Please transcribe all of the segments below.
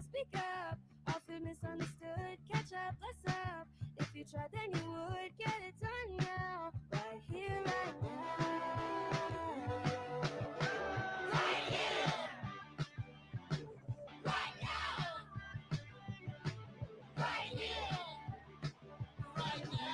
speak up. Often misunderstood, catch up, bless up. If you tried, then you would get it done now, right here, right now. Right here, right now, right here, right now.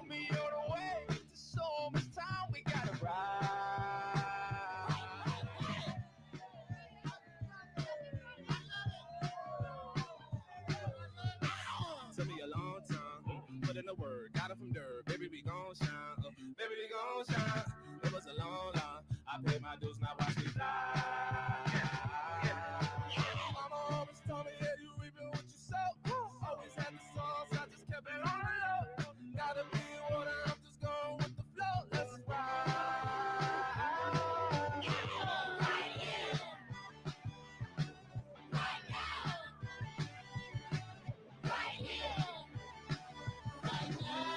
Me on the way to so much time we gotta ride. Took me a long time, put in the word, got it from dirt. Baby, we gon' shine, baby, we gon' shine. It was a long line, I paid my dues, now watch me fly. Mama always told me that you reaping what you sow. Always had the songs, I just kept it on the low. Gotta be water, I'm just going with the flow. Let's ride. Right here, right now, right here, right now.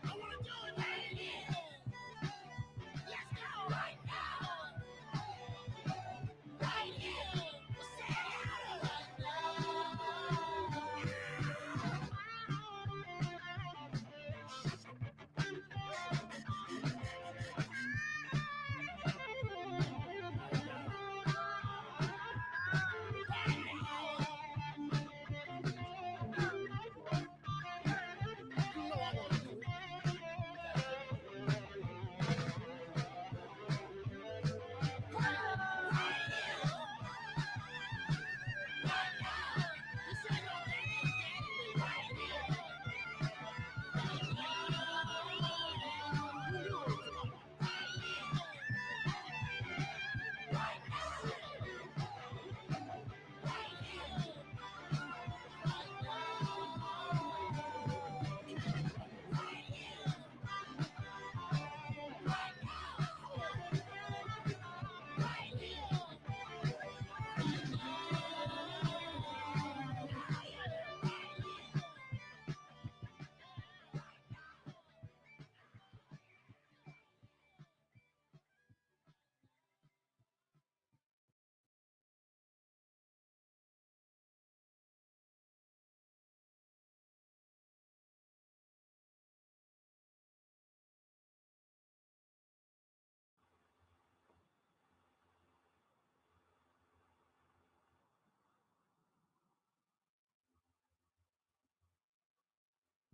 I wanna do it right here. Let's go right now. Right here. Say it right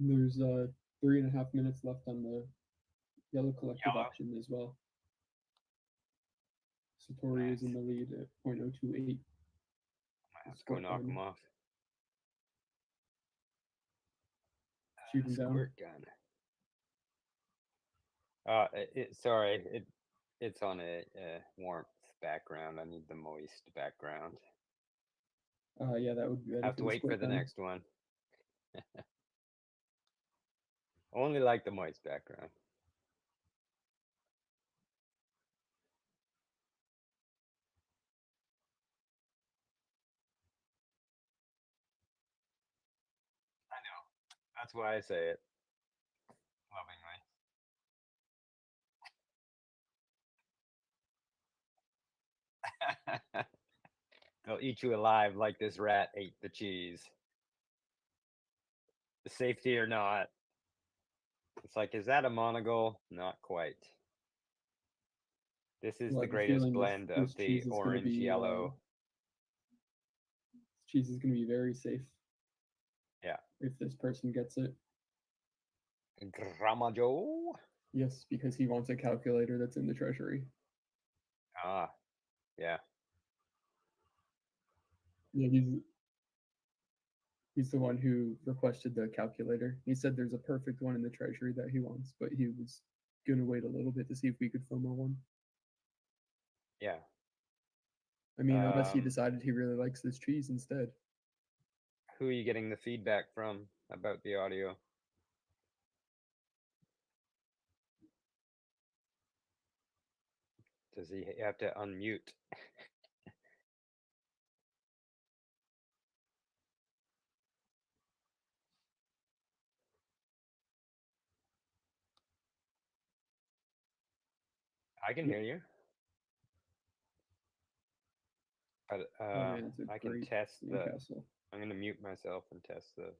There's 3.5 minutes left on the yellow collective Yellow. option as well. Satori is in the lead at .028. Might have to go knock him off. Shoot him down. Squirt gun. It's on a warmth background. I need the moist background. Yeah, that would be better. I have to wait for the gun. next one. Only like the moist background. I know. That's why I say it lovingly. They'll eat you alive like this rat ate the cheese. The safety or not. It's like, is that a monocle? Not quite. This is the greatest blend of the orange yellow. Cheese is going to be very safe. Yeah. If this person gets it. Grandma Joe? Yes, because he wants a calculator that's in the treasury. Ah, yeah. Yeah, he's the one who requested the calculator. He said there's a perfect one in the treasury that he wants, but he was gonna wait a little bit to see if we could FOMO one. Yeah. I mean, unless he Um, decided he really likes this cheese instead. who are you getting the feedback from about the audio? Does he have to unmute? I can Yeah. hear you. But Oh man, it's a I can great test the. sandcastle. I'm gonna mute myself and test the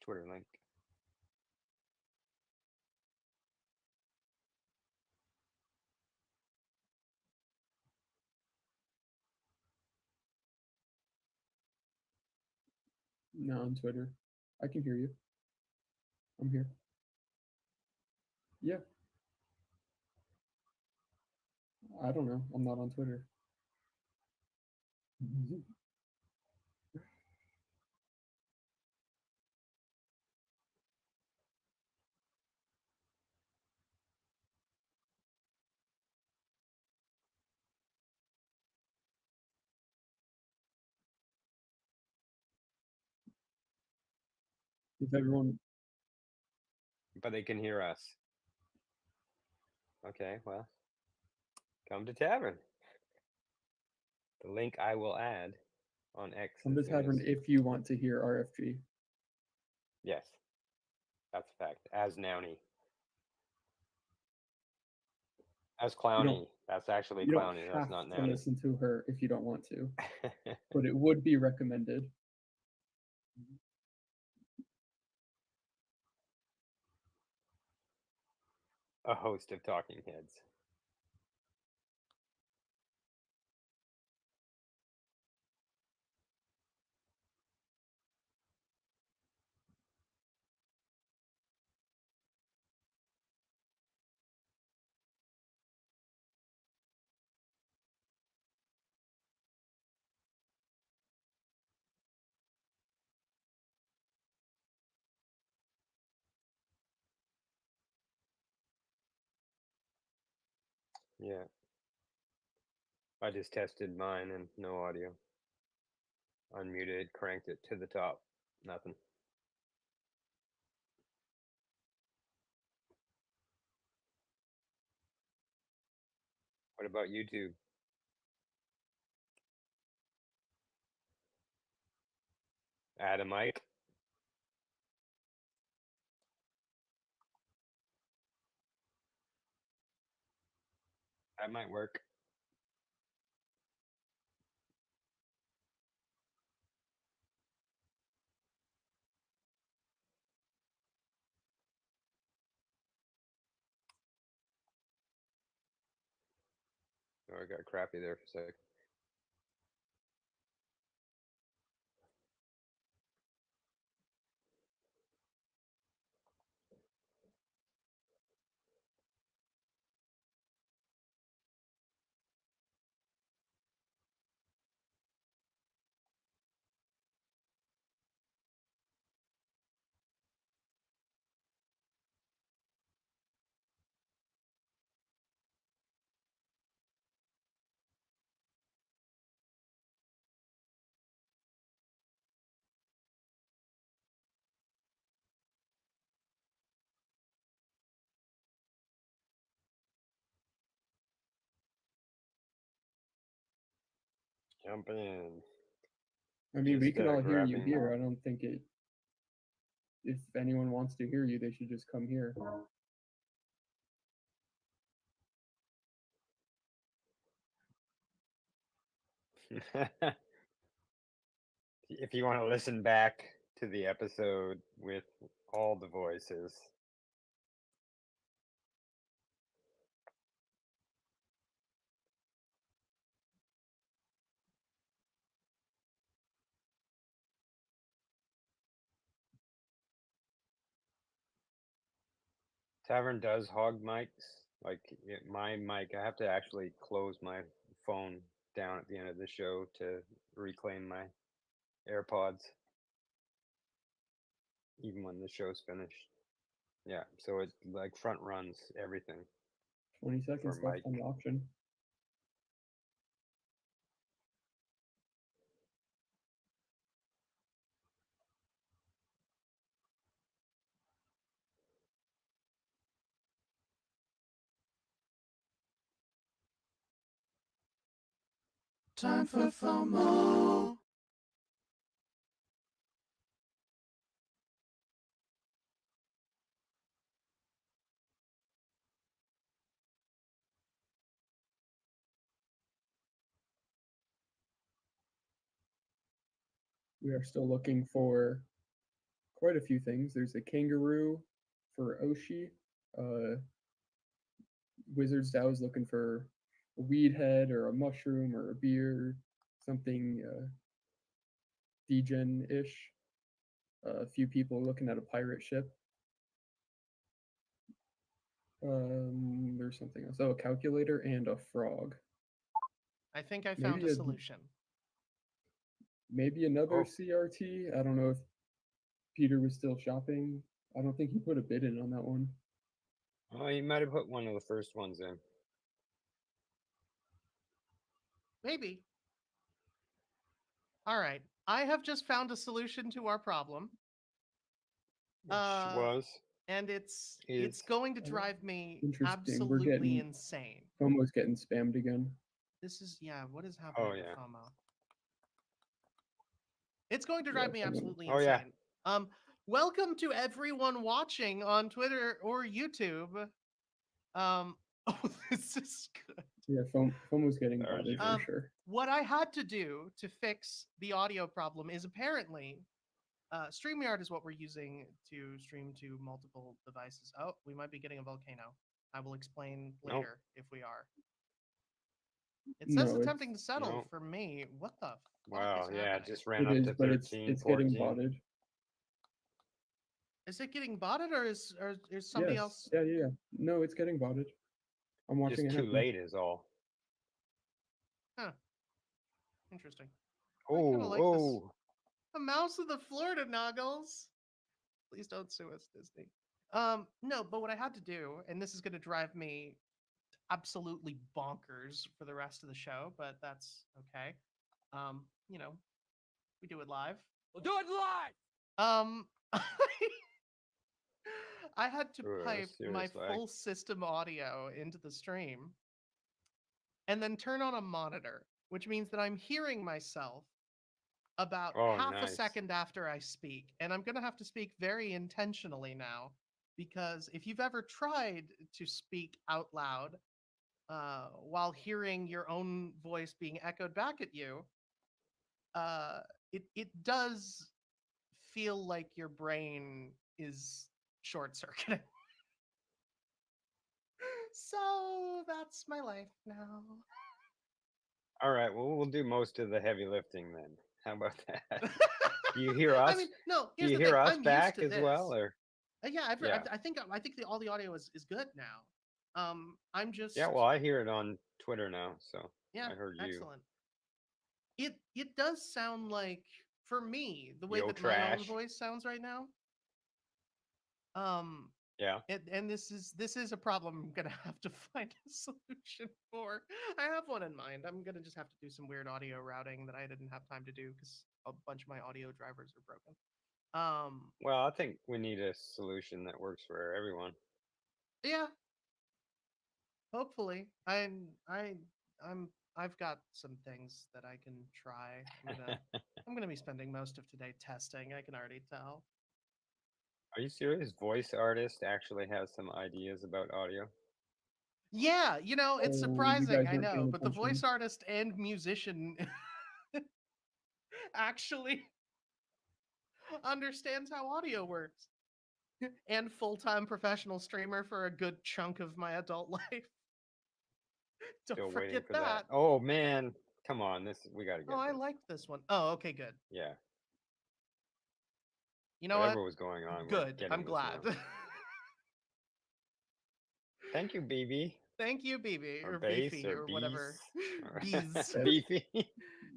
Twitter link. No, on Twitter. I can hear you. I'm here. Yeah. I don't know. I'm not on Twitter. If everyone, But they can hear us. Okay, well, come to Tavern. The link I will add on X come as to soon Tavern as. if you want to hear RFG. Yes, that's a fact. As Nouny. As You don't Clowny. That's actually you don't Clowny. That's have not to Nouny. listen to her if you don't want to, but it would be recommended. A host of talking heads. Yeah. I just tested mine and no audio. Unmuted, cranked it to the top. Nothing. What about YouTube? Add a mic? That might work. Oh, I got crappy there for a sec. Jump in. I mean, we Just can all hear you grabbing. here. I don't think it. If anyone wants to hear you, they should just come here. If you want to listen back to the episode with all the voices. Tavern does hog mics. Like my mic, I have to actually close my phone down at the end of the show to reclaim my AirPods, even when the show's finished. Yeah, so it like front runs everything 20 for seconds left mic. on the option. Time for FOMO. We are still looking for quite a few things. There's a kangaroo for Oshi. Wizard's Dow is looking for a weed head or a mushroom or a beer, something degen-ish. A few people looking at a pirate ship. There's something else. Oh, a calculator and a frog. I think I found Maybe a a- solution. Maybe another Oh. CRT. I don't know if Peter was still shopping. I don't think he put a bid in on that one. Oh, you might have put one of the first ones in. Maybe. All right. I have just found a solution to our problem. Which Uh, was And it's is going to drive me Interesting. We're absolutely getting insane. almost getting spammed again. This is what is happening with yeah. FOMO? It's going to Yeah, drive me someone- absolutely Oh, insane. yeah. Welcome to everyone watching on Twitter or YouTube. Oh, this is good. Yeah, FOMO's getting Sorry, botted Jimmy. for sure. What I had to do to fix the audio problem is apparently StreamYard is what we're using to stream to multiple devices. Oh, we might be getting a volcano. I will explain Nope. later if we are. It says No, attempting to settle no. for me. What the fuck Wow, is yeah, it happening? just ran It up is, to but 13, it's 14. getting botted. Is it getting botted or is somebody Yes. else? Yeah. No, it's getting botted. I'm watching Just it too happen. late is all. Interesting. I kinda Oh, like this. oh. The mouse of the Florida Nuggles. Please don't sue us, Disney. No, but what I had to do, and this is going to drive me absolutely bonkers for the rest of the show, but that's okay. We do it live. We'll do it live. Um, I had to Ooh, pipe my serious lag. full system audio into the stream and then turn on a monitor, which means that I'm hearing myself about Oh, half a nice. second after I speak. And I'm going to have to speak very intentionally now, because if you've ever tried to speak out loud while hearing your own voice being echoed back at you, it does feel like your brain is short circuiting. So that's my life now. All right, well, we'll do most of the heavy lifting then. How about that? Do you hear us? I mean, no. Do Here's you the hear thing. us I'm back used to as well, this. or? Yeah, Yeah. I think all the audio is good now. I'm just Yeah, well, I hear it on Twitter now, so yeah, I heard you. excellent. It does sound like, for me, the way Yo, that my own trash. voice sounds right now. Yeah. And this is a problem I'm gonna have to find a solution for. I have one in mind. I'm gonna just have to do some weird audio routing that I didn't have time to do because a bunch of my audio drivers are broken. Well, I think we need a solution that works for everyone. Yeah. Hopefully, I've got some things that I can try. I'm gonna be spending most of today testing. I can already tell. Are you serious? Voice artist actually has some ideas about audio. Yeah, it's Oh, you surprising, guys I weren't know, paying but the voice attention. artist and musician actually understands how audio works. And full-time professional streamer for a good chunk of my adult life. Don't Still waiting forget for that. Oh man, come on, we gotta get Oh, I this. liked this one. Oh, okay, good. Yeah. You know Whatever what? was going on, we're Good. getting I'm this glad. now. Thank you, BB. Thank you, BB, Or or base, Beefy, or or whatever. bees. Bees. Beefy.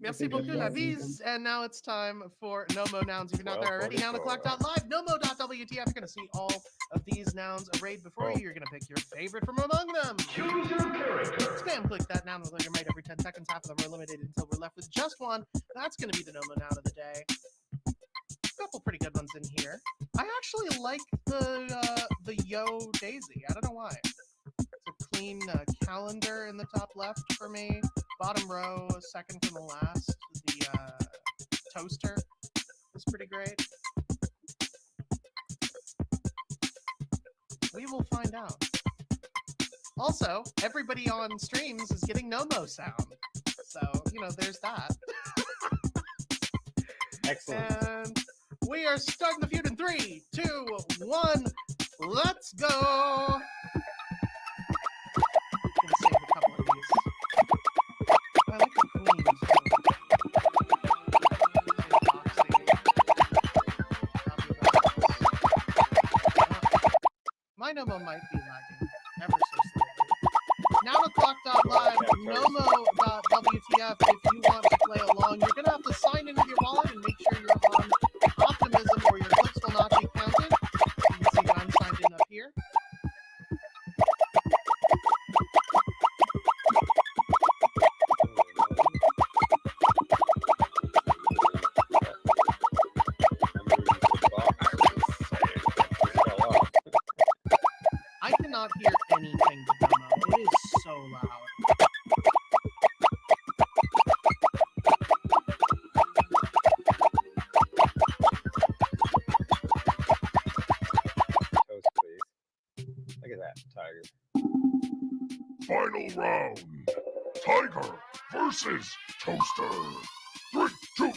Merci think I've beaucoup, la got one of bise. And now it's time for Nomo Nouns. If you're not there already, 12:44. nounoclock.live, nomo.wtf. You're going to see all of these nouns arrayed before you. You're going to pick your favorite from among them. Choose your character. Spam click that noun with your might every 10 seconds. Half of them are eliminated until we're left with just one. That's going to be the Nomo Noun of the day. A couple pretty good ones in here. I actually like the Yo Daisy. I don't know why. It's a clean calendar in the top left for me. Bottom row, second from the last, the toaster is pretty great. We will find out. Also, everybody on streams is getting Nomo sound. So, there's that. Excellent. And we are starting the feud in 3, 2, 1. Let's go. I'm gonna save a couple of these. I like the queen too. My Nomo might be lagging ever so slightly. Nowtoclock.live, Nomo.wtf. If you want to play along, you're gonna have to sign into your wallet and make sure you're on Optimism or your clicks will not be counted. You can see that I'm signed in up here. I cannot hear anything but Nomo. It is so loud. Toast, please. Look at that, Tiger. Final round. Tiger versus Toaster. 3, 2, 1,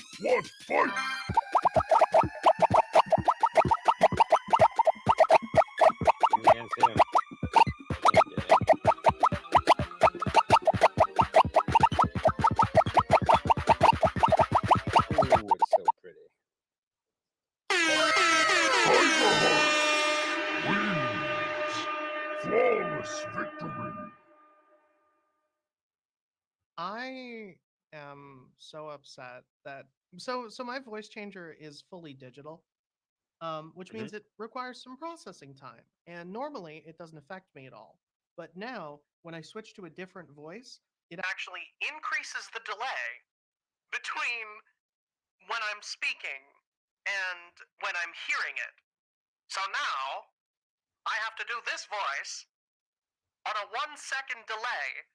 fight! Who's against him? Ooh, it's so pretty. Tiger wins. Flawless victory. I am so upset that so my voice changer is fully digital, which means it requires some processing time. And normally it doesn't affect me at all. But now when I switch to a different voice, it actually increases the delay between when I'm speaking and when I'm hearing it. So now I have to do this voice on a 1-second delay.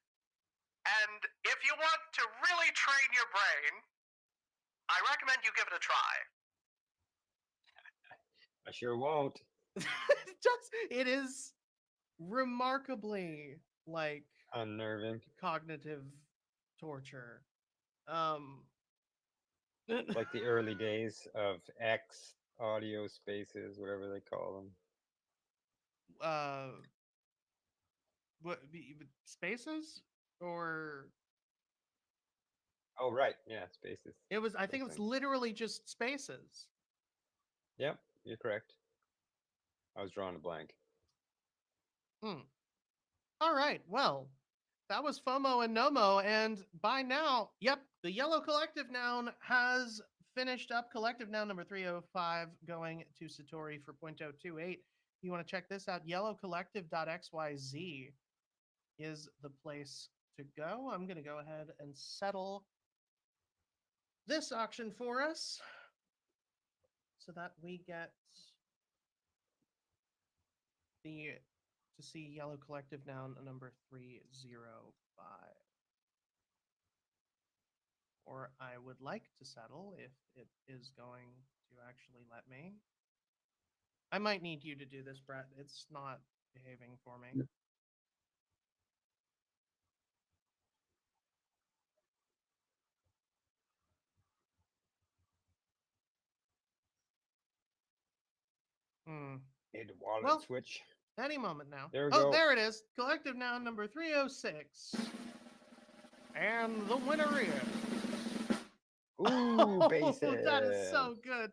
And if you want to really train your brain, I recommend you give it a try. I sure won't. It is remarkably like Unnerving. cognitive torture. Like the early days of X audio spaces, whatever they call them. Spaces or Oh, right. Yeah, spaces. it was I think it was Things. literally just spaces. Yep, you're correct. I was drawing a blank. All right, well, that was FOMO and NOMO, and by now, yep, the Yellow Collective Noun has finished up. Collective Noun number 305 going to Satori for 0.028. You want to check this out? Yellowcollective.xyz is the place to go. I'm going to go ahead and settle this auction for us so that we get to see Yellow Collective Noun number 305. Or I would like to settle if it is going to actually let me. I might need you to do this, Brett. It's not behaving for me. Yep. Need a wallet Well, switch. Any moment now. There we Oh, go. there it is. Collective Noun number 306. And the winner is. Ooh, bases. That is so good.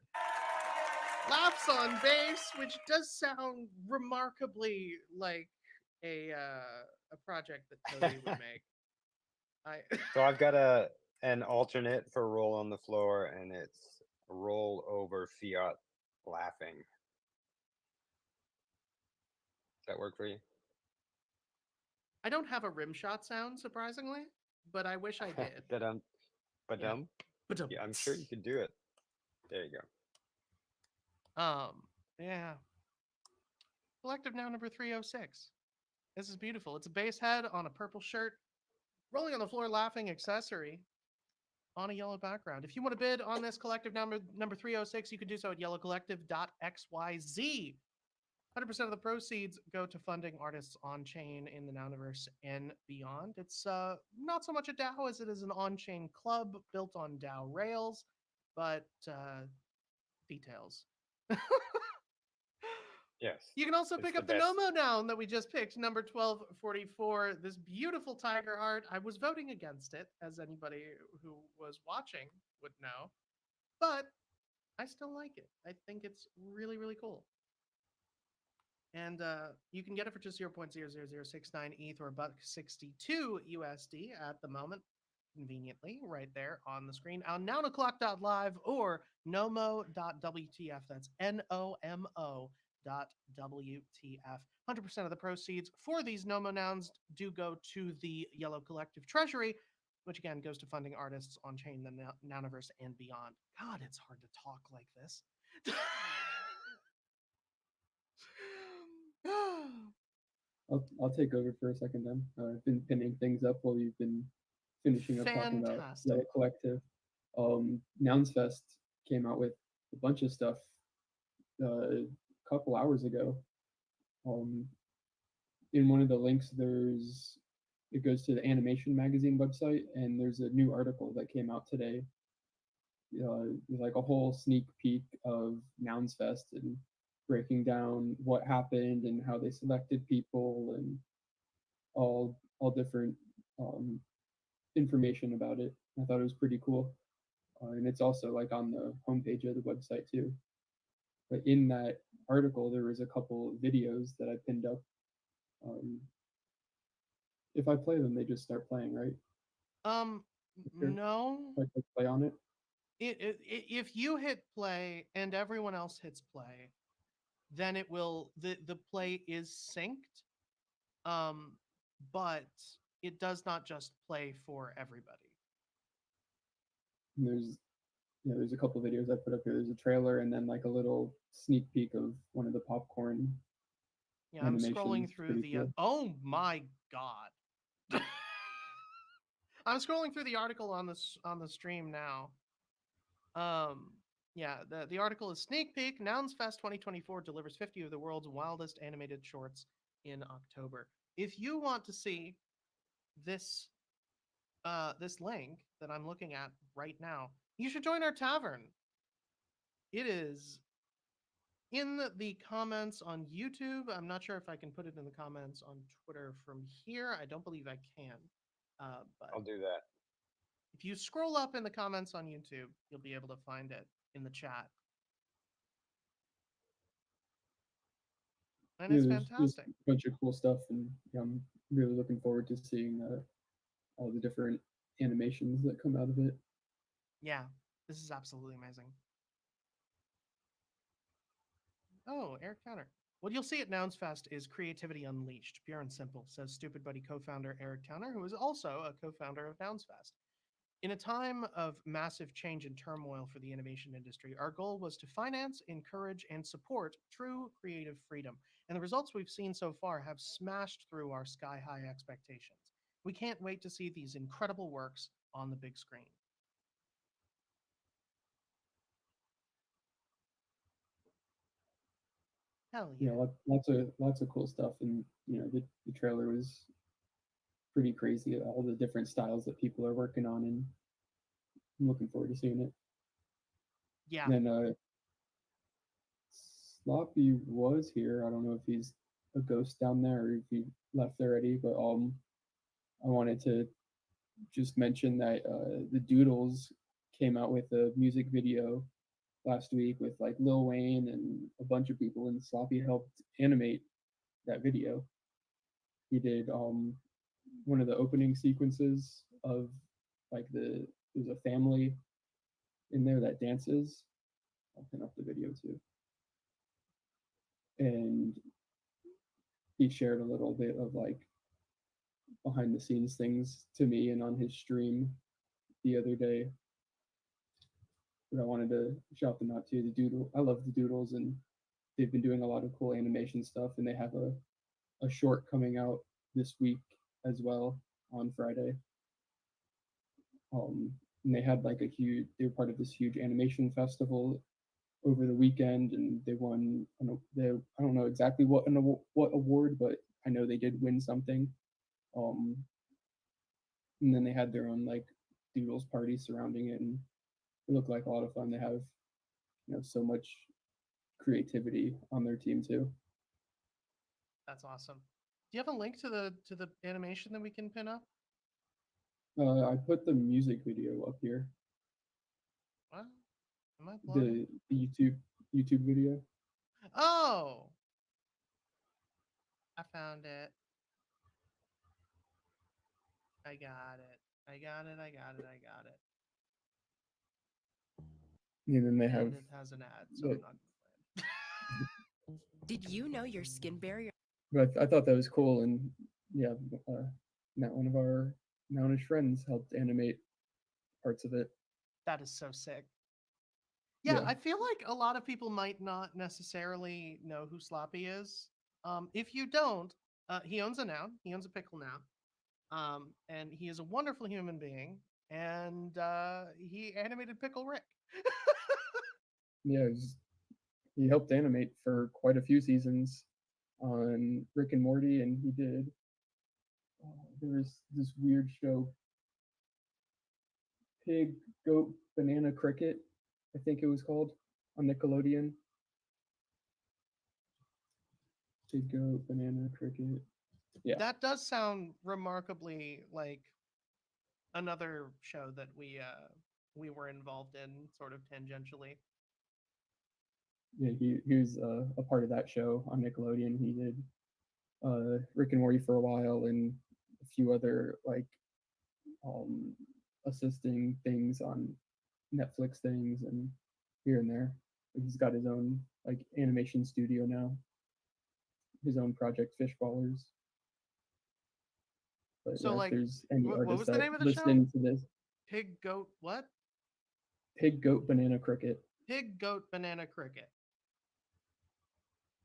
Laughs on bass, which does sound remarkably like a project that Cody would make. So I've got an alternate for roll on the floor, and it's roll over Fiat laughing. Does that work for you? I don't have a rim shot sound, surprisingly, but I wish I did. Ba-dum. Yeah. Yeah, I'm sure you could do it. There you go. Yeah. Collective Noun number 306. This is beautiful. It's a bass head on a purple shirt, rolling on the floor laughing accessory on a yellow background. If you want to bid on this collective number 306, you can do so at yellowcollective.xyz. 100% of the proceeds go to funding artists on chain in the Nouniverse and beyond. It's not so much a DAO as it is an on chain club built on DAO rails, but details. Yes. You can also It's pick the up the best. Nomo Noun that we just picked, number 1244. This beautiful tiger heart. I was voting against it, as anybody who was watching would know, but I still like it. I think it's really, really cool. And you can get it for just 0.00069 ETH or a buck 62 USD at the moment, conveniently right there on the screen on nounoclock.live or nomo.wtf. That's NOMO.WTF. 100% of the proceeds for these Nomo nouns do go to the Yellow Collective Treasury, which again goes to funding artists on chain, the Nouniverse, and beyond. God, it's hard to talk like this. I'll take over for a second then. I've been pinning things up while you've been finishing up talking about Fantastic. Yellow Collective. Nouns Fest came out with a bunch of stuff a couple hours ago. In one of the links, it goes to the Animation Magazine website, and there's a new article that came out today. Like a whole sneak peek of Nouns Fest and breaking down what happened and how they selected people and all different um, information about it. I thought it was pretty cool, and it's also like on the homepage of the website too. But in that article, there was a couple videos that I pinned up. Um, if I play them, they just start playing, right? Um, Sure. no. If I click play on it, If you hit play and everyone else hits play, then it will the play is synced. Um, but it does not just play for everybody. and there's a couple videos I put up here. There's a trailer and then like a little sneak peek of one of the popcorn Yeah, I'm scrolling animations. through Pretty the. cool. Oh my god! I'm scrolling through the article on the stream now. Um, yeah, the article is sneak peek. Nouns Fest 2024 delivers 50 of the world's wildest animated shorts in October. If you want to see this this link that I'm looking at right now, you should join our tavern. It is in the comments on YouTube. I'm not sure if I can put it in the comments on Twitter from here. I don't believe I can. But I'll do that. if you scroll up in the comments on YouTube, you'll be able to find it in the chat. And Yeah, it's there's fantastic. a bunch of cool stuff, and yeah, I'm really looking forward to seeing all the different animations that come out of it. Yeah, this is absolutely amazing. Oh, Eric Towner. What you'll see at Nouns Fest is creativity unleashed, pure and simple, says Stupid Buddy co founder Eric Towner, who is also a co founder of Nouns Fest. In a time of massive change and turmoil for the animation industry, our goal was to finance, encourage, and support true creative freedom. And the results we've seen so far have smashed through our sky high expectations. We can't wait to see these incredible works on the big screen. Hell Yeah, yeah. lots of cool stuff, and the trailer was pretty crazy. All the different styles that people are working on, and I'm looking forward to seeing it. Yeah. Then Sloppy was here. I don't know if he's a ghost down there or if he left already, but I wanted to just mention that the Doodles came out with a music video last week with like Lil Wayne and a bunch of people, and Sloppy helped animate that video. He did one of the opening sequences of like there's a family in there that dances. I'll pin up the video too. And he shared a little bit of like behind the scenes things to me and on his stream the other day. But I wanted to shout them out too. I love the Doodles, and they've been doing a lot of cool animation stuff, and they have a short coming out this week as well on Friday. And they had like a huge. They were part of this huge animation festival over the weekend, and they won. I don't know exactly what award, but I know they did win something. Um, and then they had their own like doodles party surrounding it, and it looked like a lot of fun. They have so much creativity on their team too. That's awesome. Do you have a link to the animation that we can pin up? I put the music video up here. What? Am I blind? The YouTube video. Oh, I found it. I got it. I got it. I got it. I got it. And then they And have. it has an ad, so I'm not gonna play it. Did you know your skin barrier? But I thought that was cool, and yeah, not one of our Nounish friends helped animate parts of it. That is so sick. Yeah, Yeah. I feel like a lot of people might not necessarily know who Sloppy is. If you don't, he owns a Noun. He owns a pickle Noun. And he is a wonderful human being. And he animated Pickle Rick. Yeah, he helped animate for quite a few seasons on Rick and Morty, and he did. There was this weird show, Pig, Goat, Banana, Cricket, I think it was called, on Nickelodeon. Pig, Goat, Banana, Cricket. Yeah. That does sound remarkably like another show that we were involved in, sort of tangentially. Yeah, he was a part of that show on Nickelodeon. He did Rick and Morty for a while, and a few other like um, assisting things on Netflix things and here and there. He's got his own like animation studio now, his own project Fishballers. But So, yeah, if like, there's any what artists was the that name of the show? listen to this, Pig, Goat, what? Pig, Goat, Banana, Cricket. Pig, Goat, Banana, Cricket.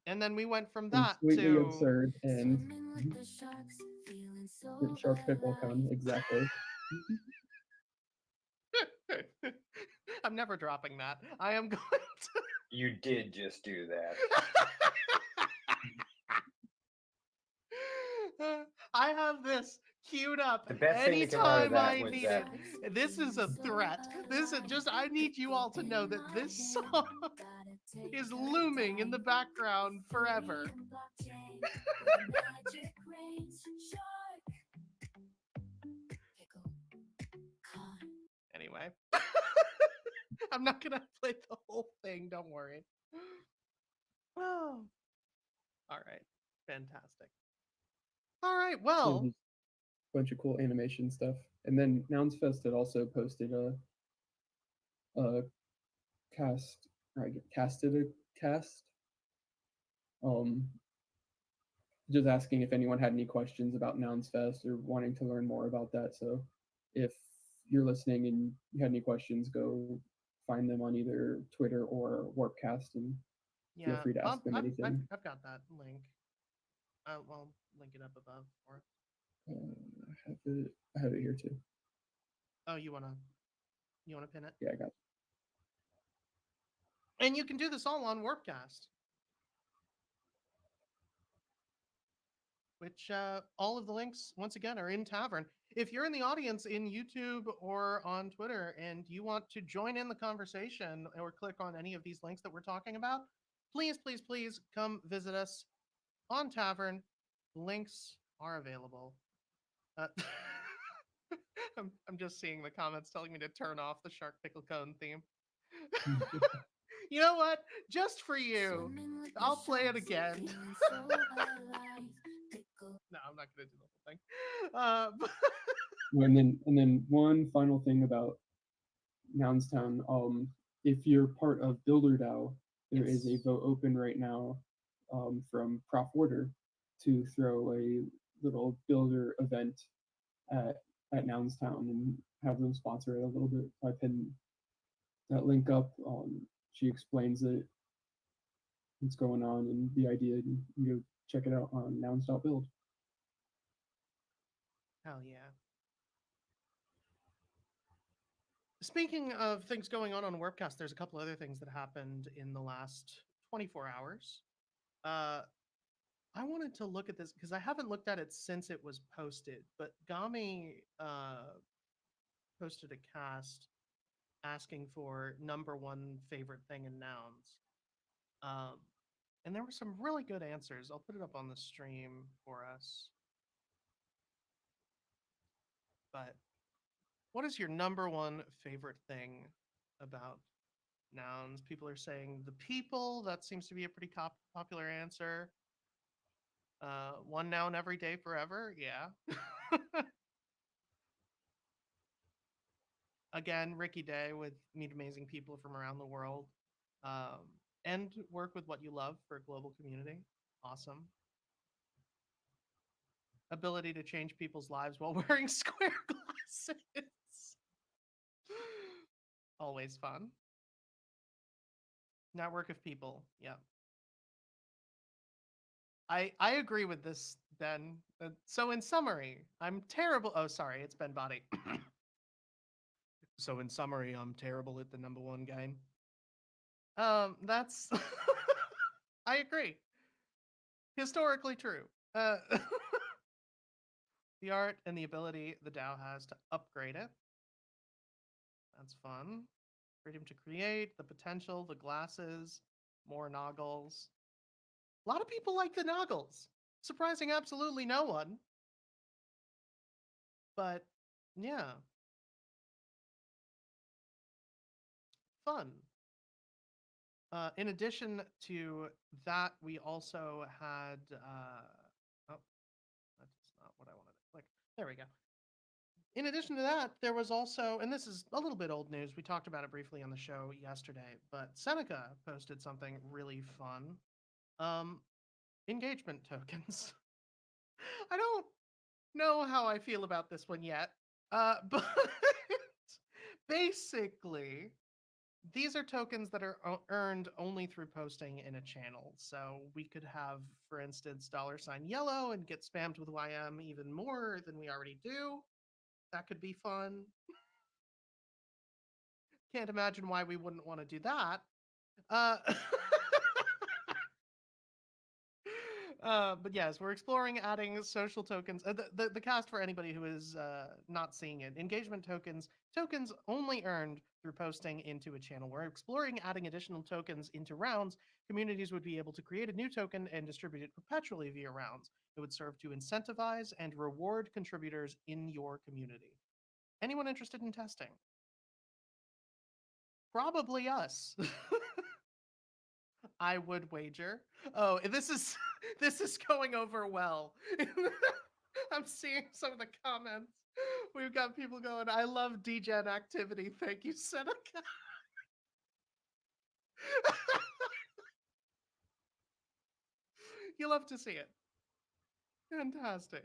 And then we went from that Completely to absurd and Swimming with the sharks, feeling so the Shark Pickle alive. Cone, exactly. I'm never dropping that. I am going to. You did just do that. I have this queued up The best thing to come out of anytime that I was need that- it. This is a threat. This is just, I need you all to know that this song is looming in the background forever. Anyway, I'm not gonna play the whole thing. Don't worry. Oh, all right, fantastic. All right, So well, there's a bunch of cool animation stuff. And then Nouns Fest had also posted a cast, or I casted a cast. Um, just asking if anyone had any questions about Nouns Fest or wanting to learn more about that. So if you're listening and you had any questions, go find them on either Twitter or Warpcast and feel yeah, free to ask them anything. I've got that link. I'll link it up above for it. I have it here too. Oh, you wanna pin it? Yeah, I got it. And you can do this all on Warpcast, which all of the links once again are in Tavern. If you're in the audience in YouTube or on Twitter and you want to join in the conversation or click on any of these links that we're talking about, please, please, please come visit us on Tavern. Links are available. I'm just seeing the comments telling me to turn off the Shark Pickle Cone theme. You know what? Just for you, I'll play it again. No, I'm not gonna do the whole thing. And then one final thing about Nounstown. If you're part of BuilderDAO, there is a Yes. vote open right now from Prof Order to throw a little builder event at Nounstown and have them sponsor it a little bit. I pinned that link up. She explains it, what's going on, and the idea. And you check it out on nouns.build. Hell yeah. Speaking of things going on Warpcast, there's a couple other things that happened in the last 24 hours. Uh, I wanted to look at this because I haven't looked at it since it was posted, but Gami posted a cast asking for number one favorite thing in nouns. Um, and there were some really good answers. I'll put it up on the stream for us. But what is your number one favorite thing about nouns? People are saying the people. That seems to be a pretty popular answer. One noun every day forever. Yeah. Again, Ricky Day with meet amazing people from around the world. Um, and work with what you love for a global community. Awesome. Ability to change people's lives while wearing square glasses. Always fun. Network of people. Yeah. I agree with this, Ben. So in summary, I'm terrible. Oh, sorry, it's Ben Body. So in summary, I'm terrible at the number one game. That's I agree. Historically true. The art and the ability the DAO has to upgrade it. That's fun. Freedom to create, the potential, the glasses, more noggles. A lot of people like the noggles. Surprising absolutely no one. But yeah, fun. In addition to that, we also had. Oh, that's not what I wanted to click. There we go. In addition to that, there was also, and this is a little bit old news. We talked about it briefly on the show yesterday, but Seneca posted something really fun. Um, engagement tokens. I don't know how I feel about this one yet. But basically, these are tokens that are earned only through posting in a channel. So we could have, for instance, $yellow and get spammed with YM even more than we already do. That could be fun. Can't imagine why we wouldn't want to do that. Uh, but yes, we're exploring adding social tokens. The cast for anybody who is not seeing it, engagement tokens only earned through posting into a channel. We're exploring adding additional tokens into rounds. Communities would be able to create a new token and distribute it perpetually via rounds. It would serve to incentivize and reward contributors in your community. Anyone interested in testing? Probably us. I would wager. Oh, this is this is going over well. I'm seeing some of the comments. We've got people going, I love degen activity. Thank you, Seneca. You love to see it. Fantastic.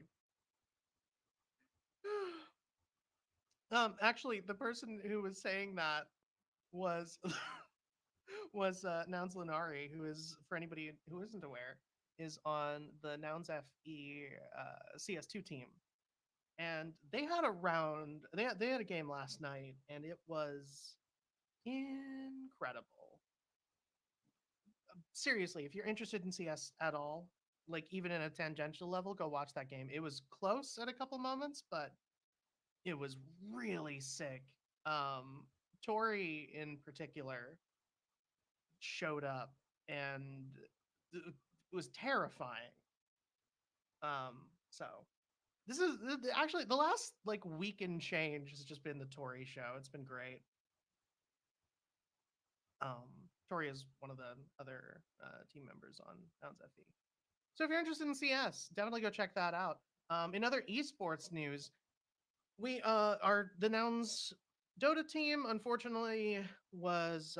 Actually, the person who was saying that was was Nouns Linari, who is, for anybody who isn't aware, is on the Nouns FE CS2 team. And they had a round, they had a game last night, and it was incredible. Seriously, if you're interested in CS at all, like even in a tangential level, go watch that game. It was close at a couple moments, but it was really sick. Tori in particular showed up and it was terrifying. So this is actually the last like week and change has just been the Tori show. It's been great. Tori is one of the other team members on Nouns FE. So if you're interested in CS, definitely go check that out. In other esports news, we our the Nouns Dota team unfortunately was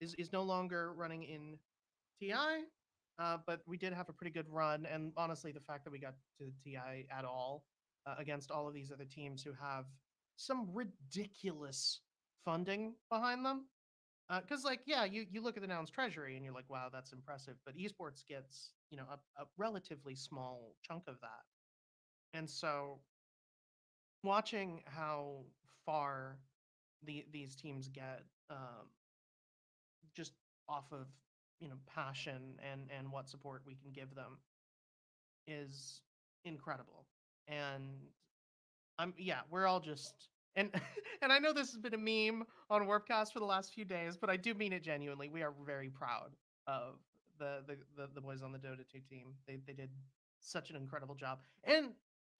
is no longer running in TI, but we did have a pretty good run, and honestly, the fact that we got to TI at all against all of these other teams who have some ridiculous funding behind them Because like, yeah, you look at the Nouns treasury and you're like, wow, that's impressive. But esports gets, a relatively small chunk of that. And so watching how far these teams get, just off of, passion and what support we can give them is incredible. And yeah, we're all just, and and I know this has been a meme on Warpcast for the last few days, but I do mean it genuinely. We are very proud of the boys on the Dota 2 team. They did such an incredible job and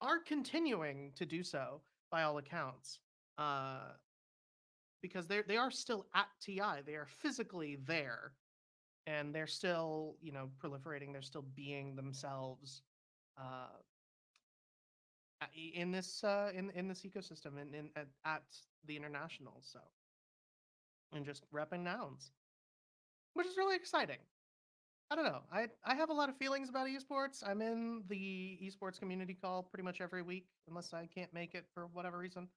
are continuing to do so by all accounts. Because they are still at TI. They are physically there and they're still, proliferating. They're still being themselves uh, in this in this ecosystem and at the international. So and just repping Nouns, which is really exciting. I don't know. I have a lot of feelings about esports. I'm in the esports community call pretty much every week, unless I can't make it for whatever reason.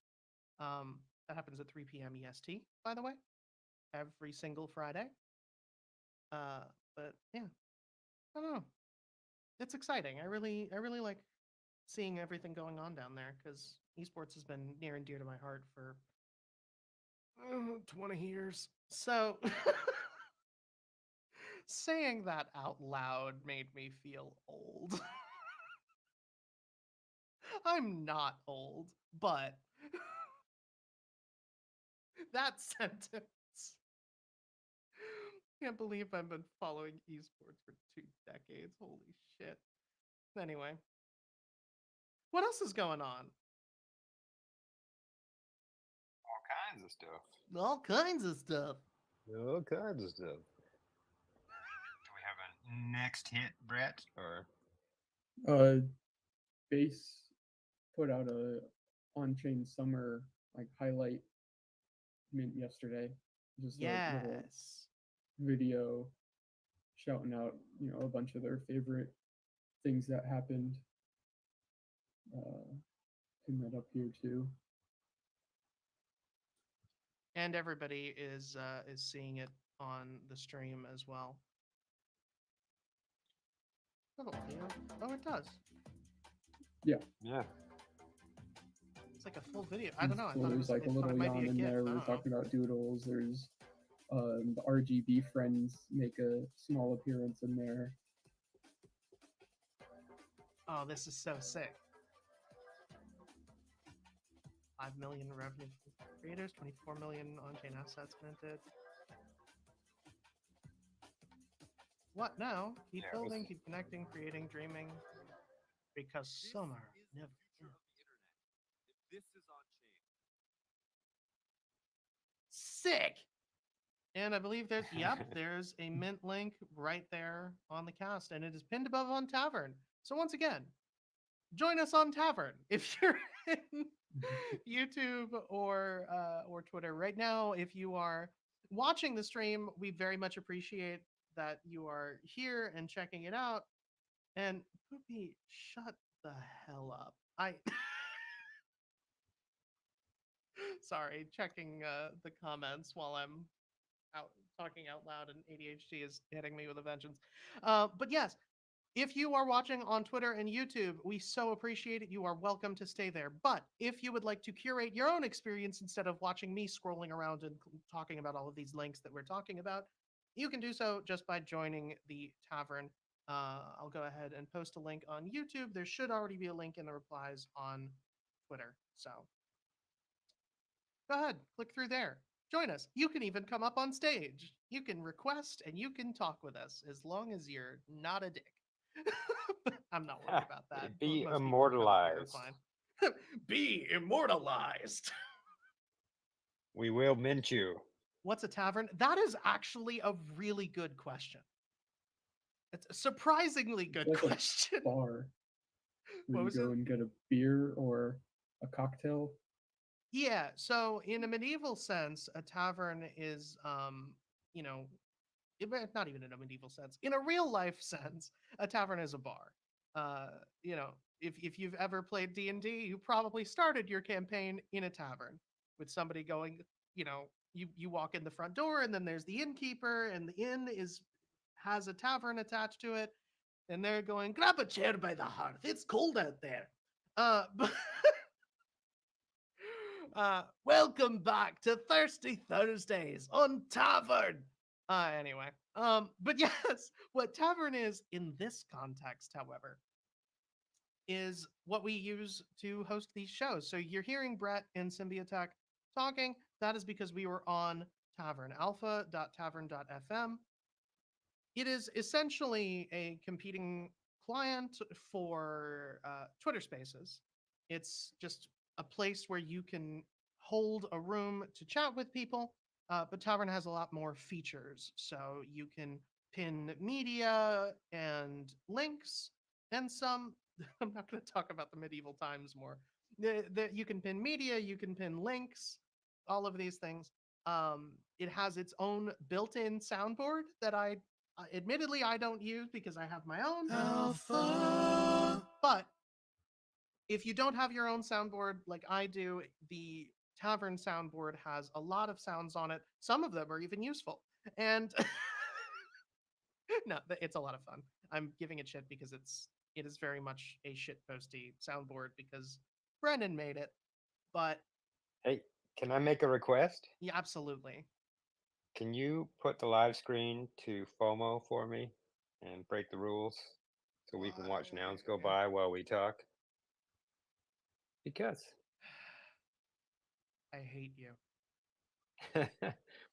That happens at 3 p.m. EST, by the way, every single Friday. But yeah, I don't know. It's exciting. I really like seeing everything going on down there because esports has been near and dear to my heart for 20 years. So saying that out loud made me feel old. I'm not old, but that sentence. Can't believe I've been following esports for 2 decades. Holy shit. Anyway, what else is going on? All kinds of stuff. All kinds of stuff. All kinds of stuff. Do we have a next hit, Brett? Or Base put out a on-chain summer like highlight mint yesterday. Just a little Yes. video shouting out, a bunch of their favorite things that happened. Pin that up here too. And everybody is seeing it on the stream as well. Oh, oh, it does. Yeah. yeah, It's like a full video. I don't know. I So thought it there's was. like I a thought little it might be yawn a in GIF. there. I We're don't know. talking about doodles. There's the RGB friends make a small appearance in there. Oh, this is so sick. 5 million revenue creators, 24 million on-chain assets minted. What now? Keep Yeah, building, keep connecting, creating, dreaming. Because summer never ends. This is on chain. Sick. And I believe there's there's a mint link right there on the cast, and it is pinned above on Tavern. So once again, join us on Tavern if you're in YouTube or Twitter right now. If you are watching the stream, we very much appreciate that you are here and checking it out. And Poopy, shut the hell up. Sorry, checking the comments while I'm out talking out loud and ADHD is hitting me with a vengeance. But yes, if you are watching on Twitter and YouTube, we so appreciate it. You are welcome to stay there. But if you would like to curate your own experience instead of watching me scrolling around and talking about all of these links that we're talking about, you can do so just by joining the Tavern. I'll go ahead and post a link on YouTube. There should already be a link in the replies on Twitter. So go ahead, click through there. Join us. You can even come up on stage. You can request and you can talk with us as long as you're not a dick. I'm not worried about that. Be Most people who come up here are immortalized. fine. Be immortalized. We will mint you. What's a tavern? That is actually a really good question. It's a surprisingly good Like a question. bar What where you was go it? and get a beer or a cocktail. Yeah, so in a medieval sense, a tavern is, you know, not even in a medieval sense. In a real life sense, a tavern is a bar. Uh, if you've ever played D&D, you probably started your campaign in a tavern with somebody going, you walk in the front door, and then there's the innkeeper, and the inn has a tavern attached to it, and they're going, grab a chair by the hearth. It's cold out there. But welcome back to Thirsty Thursdays on Tavern. Anyway, but yes, what Tavern is in this context, however, is what we use to host these shows. So you're hearing Brett and Symbiotech talking. That is because we were on Tavern, alpha.tavern.fm. It is essentially a competing client for Twitter Spaces. It's just a place where you can hold a room to chat with people, but Tavern has a lot more features. So you can pin media and links and some. I'm not going to talk about the medieval times more. You can pin media, you can pin links, all of these things. It has its own built-in soundboard that admittedly I don't use because I have my own. Alpha. But if you don't have your own soundboard like I do, the Tavern soundboard has a lot of sounds on it. Some of them are even useful. And no, it's a lot of fun. I'm giving it shit because it is very much a shitposty soundboard because Brendan made it. But Hey, can I make a request? yeah, absolutely. Can you put the live screen to FOMO for me and break the rules so we can watch nouns go by while we talk? Because. I hate you.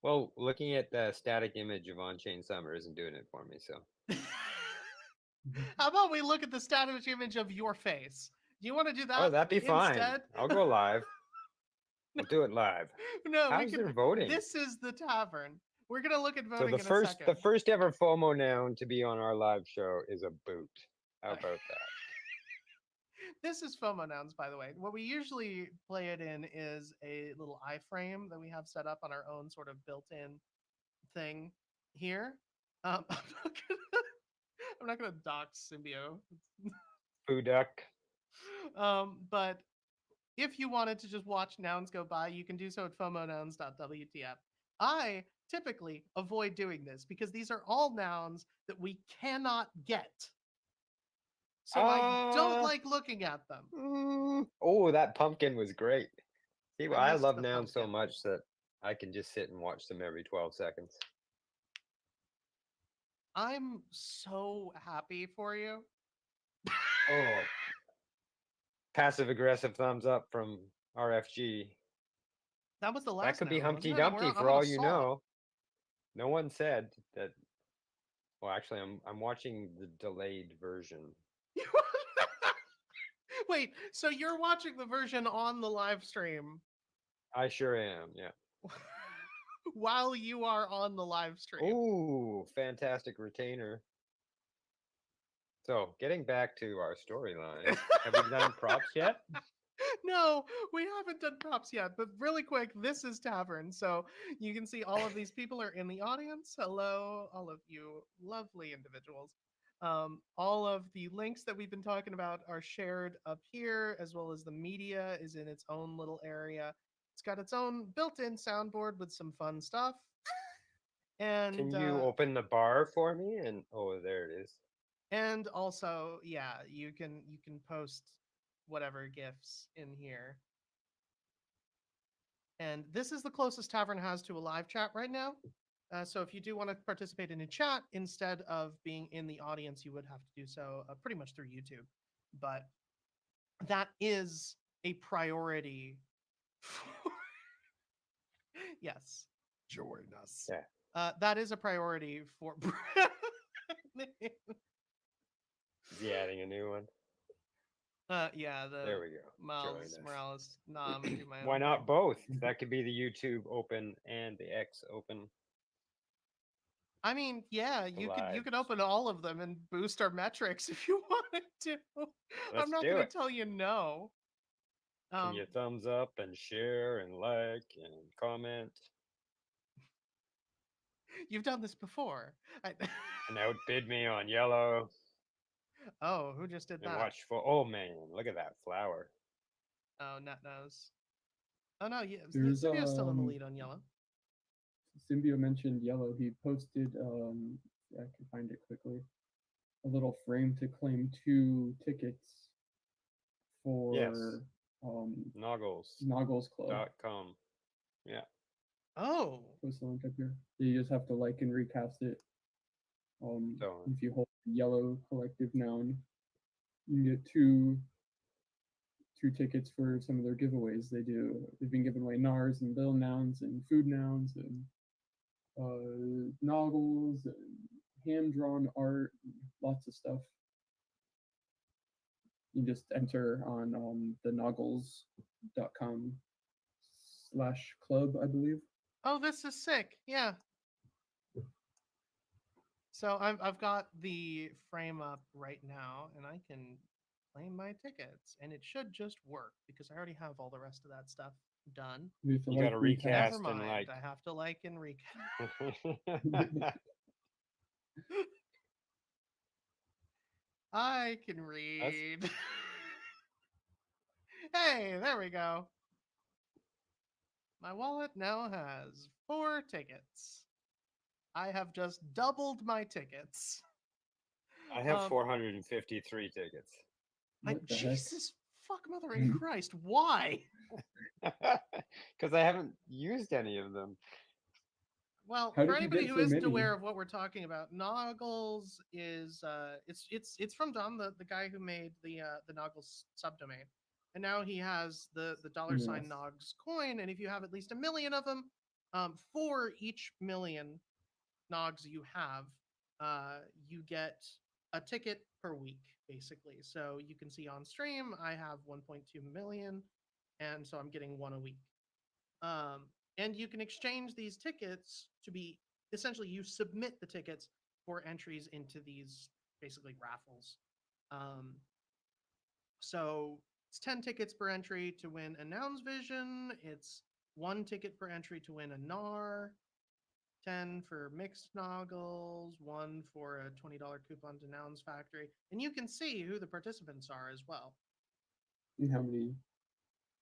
Well, looking at the static image of On Chain Summer isn't doing it for me, so. How about we look at the static image of your face? Do you want to do that? Oh, that'd be fine. instead? I'll go live. We'll do it live. No, we How's can. there voting? This is the tavern. We're gonna look at So voting the in a first second. the first ever FOMO noun to be on our live show is a boot. How about that? This is FOMO nouns, by the way. What we usually play it in is a little iframe that we have set up on our own sort of built-in thing here. I'm not gonna dox Symbio. Boo duck. But if you wanted to just watch nouns go by, you can do so at fomonouns.wtf. I typically avoid doing this because these are all nouns that we cannot get. So I don't like looking at them. Oh, that pumpkin was great. See, I I missed love the nouns so pumpkin. much that I can just sit and watch them every 12 seconds. I'm so happy for you. Oh, passive aggressive thumbs up from RFG. That was the That last could be noun, Humpty wasn't it? Dumpty I'm for on a all you saw. know. No one said that. Well, actually, I'm watching the delayed version. Wait, so you're watching the version on the live stream I sure am. Yeah. while you are on the live stream? Ooh, fantastic retainer. So, getting back to our storyline, have we done props yet? No, we haven't done props yet, but really quick, this is Tavern. So you can see all of these people are in the audience. Hello, all of you lovely individuals. All of the links that we've been talking about are shared up here, as well as the media is in its own little area. It's got its own built-in soundboard with some fun stuff. And Can you open the bar for me? And oh, there it is. and also, yeah, you can post whatever gifs in here. And this is the closest Tavern has to a live chat right now. So if you do want to participate in a chat instead of being in the audience, you would have to do so pretty much through YouTube. But that is a priority. Yes. Join us. Yeah. That is a priority for. Is he adding a new one? Yeah, the There we go. Join Miles us. Morales. No, I'm gonna do my own Why not thing. both? That could be the YouTube open and the X open. I mean, yeah, you lives. could open all of them and boost our metrics if you wanted to. Let's I'm not do gonna it. tell you no. Can you thumbs up and share and like and comment You've done this before. and outbid me on yellow Oh, who just did and that? watch for? Oh man, look at that flower. Oh, Nut knows. Oh no, yeah, There's Symbio's still in the lead on yellow. Symbio mentioned yellow. He posted I can find it quickly. A little frame to claim 2 tickets Yes. for Noggles.com. Noggles Club. Yeah. Oh, Post the link up here. You just have to like and recast it. So If you hold yellow collective noun, you can get two tickets for some of their giveaways they do. They've been giving away NARS and bill nouns and food nouns and noggles and hand drawn art, lots of stuff. You just enter on the noggles.com/club, I believe. oh, this is sick. Yeah. So I've got the frame up right now, and I can claim my tickets, and it should just work because I already have all the rest of that stuff done. You have to You like gotta recast. Never recast and mind. like. I have to like and recast. I can read. Hey, there we go. My wallet now has 4 tickets. I have just doubled my tickets. I have Um, 453 tickets. What the heck? Jesus fuck mother in Christ, why? Because I haven't used any of them. Well, How for did you anybody get who so isn't many? aware of what we're talking about, Noggles is it's from Dom, the guy who made the Noggles subdomain, and now he has the $sign Yes. Nogs coin, and if you have at least 1,000,000 of them, for each 1,000,000 Nogs you have, you get a ticket per week, basically. So you can see on stream, I have 1.2 million, and so I'm getting one a week. And you can exchange these tickets to be essentially you submit the tickets for entries into these basically raffles. Um, so it's 10 tickets per entry to win a Nouns Vision. It's 1 ticket per entry to win a NAR. 10 for mixed noggles, 1 for a $20 coupon to Nouns Factory. And you can see who the participants are as well. And how many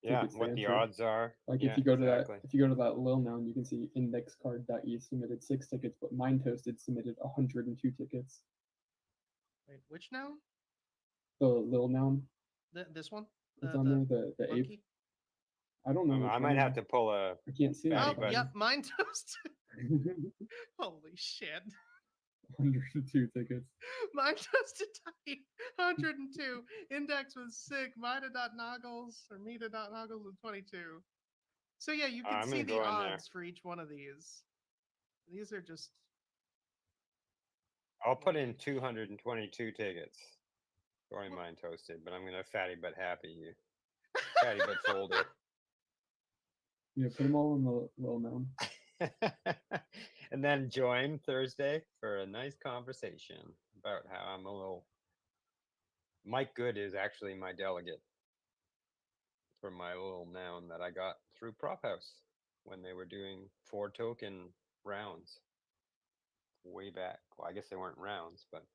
Yeah, tickets they what the enter. odds are. Like Yeah, if you go to exactly. that Lil Noun, you can see indexcard.e submitted 6 tickets, but Mine Toasted submitted 102 tickets. Wait, which Noun? The Lil Noun, This one? it's on there, the ape. monkey? I don't know which I one. might have to pull a. I can't see Fatty Oh, it. button. yep, Mine Toasted. Holy shit. 102 tickets. Mine Toasted Tiny, 102. Index was sick. Mida.noggles or Mida.noggles was 22. So yeah, you can I'm see gonna the go in there. odds for each one of these. These are just I'll put in 222 tickets. Going Mine Toasted, but I'm gonna fatty but happy you. Fatty but folder. Yeah, put them all in the Lil Noun. And then join Thursday for a nice conversation about how I'm a little. Mike Good is actually my delegate for my little noun that I got through Prop House when they were doing 4 token rounds way back. Well, I guess they weren't rounds, but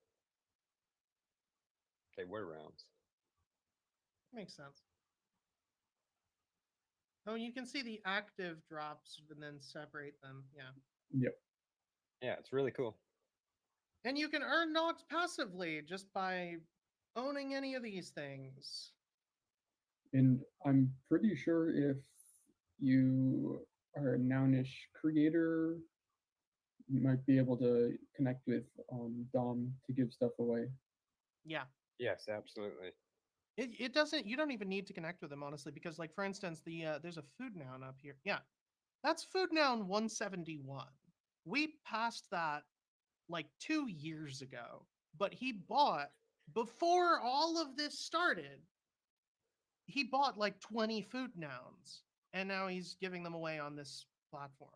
they were rounds. makes sense. Oh, you can see the active drops and then separate them. Yeah. Yep. Yeah, it's really cool. And you can earn Nogs passively just by owning any of these things. And I'm pretty sure if you are a Nounish creator, you might be able to connect with Dom to give stuff away. Yeah. Yes, absolutely. It doesn't you don't even need to connect with them honestly because like for instance there's a food noun up here. Yeah. That's food noun 171. We passed that like 2 years ago, but he bought before all of this started. He bought like 20 food nouns and now he's giving them away on this platform.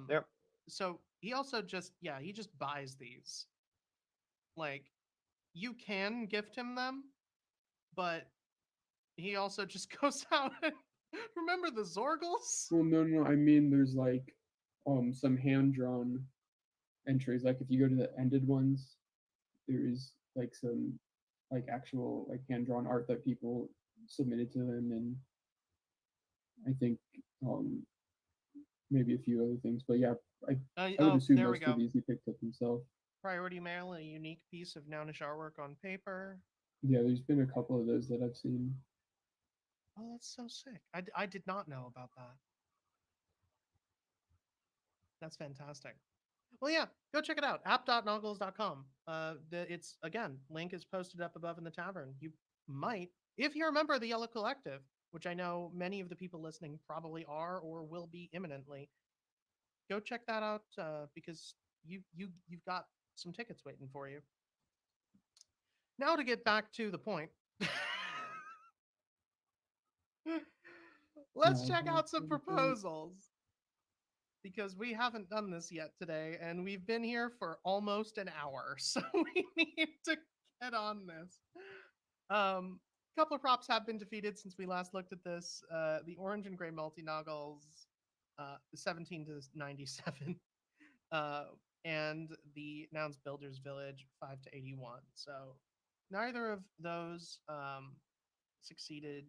Yep. So he also he just buys these. Like you can gift him them, but he also just goes out and remember the Zorgles? Well, no, I mean there's like some hand drawn entries. Like if you go to the ended ones, there is like some like actual like hand drawn art that people submitted to him, and I think um, maybe a few other things, but yeah, I I would Oh, assume there we most of go. these he picked up himself. Priority mail, a unique piece of Nounish artwork on paper. Yeah, there's been a couple of those that I've seen. Oh, that's so sick. I did not know about that. That's fantastic. Well, yeah, go check it out. app.noggles.com. It's again, link is posted up above in the tavern. You might, if you're a member of the Yellow Collective, which I know many of the people listening probably are or will be imminently, go check that out because you've got some tickets waiting for you. Now to get back to the point, let's check out some proposals because we haven't done this yet today and we've been here for almost an hour. So we need to get on this. A couple of props have been defeated since we last looked at this. The orange and gray multi-noggles, 17 to 97. Uh, and the Nouns Builders Village, 5 to 81. So neither of those succeeded.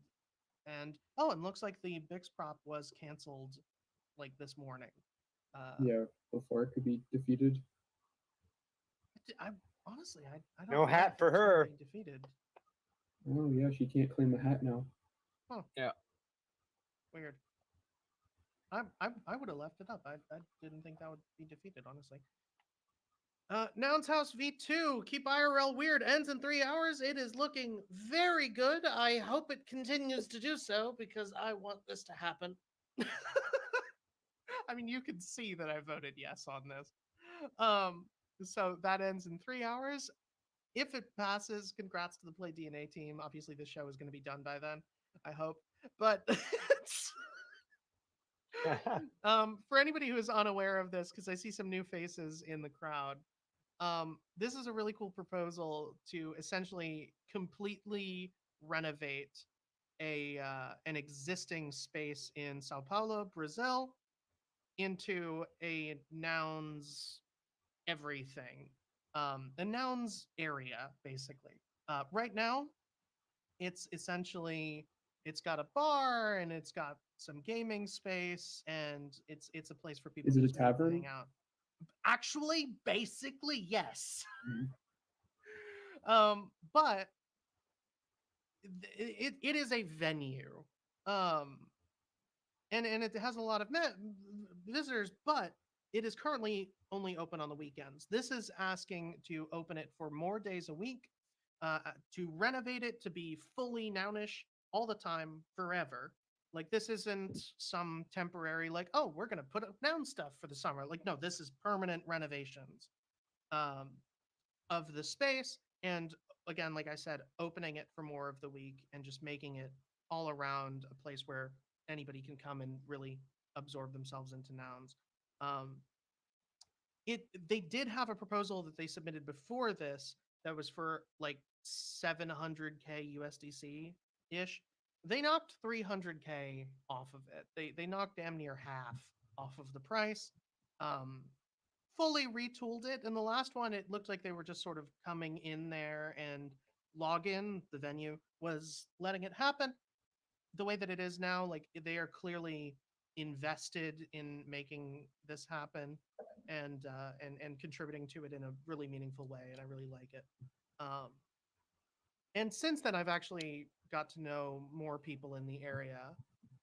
And oh, and looks like the Bix prop was canceled like this morning. Yeah, before it could be defeated. I honestly, I don't No know hat if for it was gonna her. be defeated. Oh yeah, she can't claim a hat now. Huh, Yeah. weird. I would have left it up. I didn't think that would be defeated, honestly. Nouns House V2, keep IRL weird, ends in 3 hours. It is looking very good. I hope it continues to do so because I want this to happen. I mean, you can see that I voted yes on this. Um, so that ends in 3 hours. If it passes, congrats to the Play DNA team. Obviously, this show is going to be done by then. I hope. But for anybody who is unaware of this, because I see some new faces in the crowd, this is a really cool proposal to essentially completely renovate a an existing space in Sao Paulo, Brazil, into a nouns everything, a nouns area basically. Right now, it's essentially it's got a bar and it's got some gaming space and it's a place for people Is to it a just be able to tavern? hang out. Actually, basically, yes. Mhm. But it is a venue. Um, and it has a lot of visitors, but it is currently only open on the weekends. This is asking to open it for more days a week, to renovate it to be fully nounish all the time, forever. Like this isn't some temporary, like, oh, we're gonna put up noun stuff for the summer. Like, no, this is permanent renovations. Um, of the space. And again, like I said, opening it for more of the week and just making it all around a place where anybody can come and really absorb themselves into nouns. Um, they did have a proposal that they submitted before this that was for like 700k USDC ish. They knocked 300k off of it. They knocked damn near half off of the price. Um, Fully retooled it. And the last one, it looked like they were just sort of coming in there and login, the venue, was letting it happen. The way that it is now, like they are clearly invested in making this happen and contributing to it in a really meaningful way, and I really like it. Um, and since then, I've actually got to know more people in the area,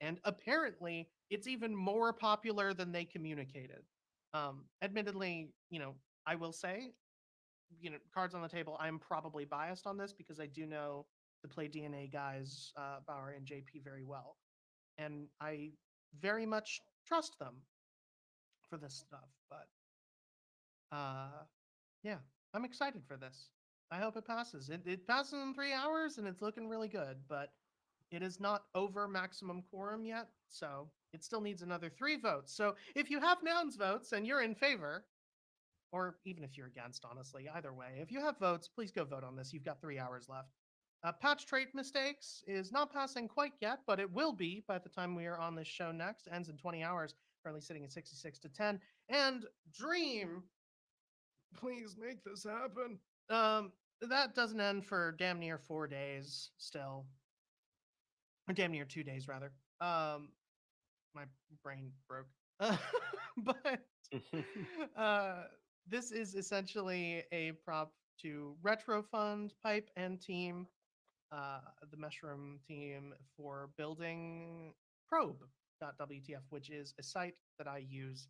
and apparently, it's even more popular than they communicated. Admittedly, I will say, cards on the table. I'm probably biased on this because I do know the Play DNA guys, Bauer and JP, very well, and I very much trust them for this stuff. But yeah, I'm excited for this. I hope it passes. It passes in 3 hours, and it's looking really good. But it is not over maximum quorum yet, so it still needs another 3 votes. So if you have nouns votes and you're in favor, or even if you're against, honestly, either way, if you have votes, please go vote on this. You've got 3 hours left. Patch trait mistakes is not passing quite yet, but it will be by the time we are on this show next. Ends in 20 hours, currently sitting at 66 to 10. And Dream, please make this happen. That doesn't end for damn near 4 days still. Or damn near 2 days, rather. my brain broke. But this is essentially a prop to retrofund Pipe and team, the Mushroom team, for building probe.wtf, which is a site that I use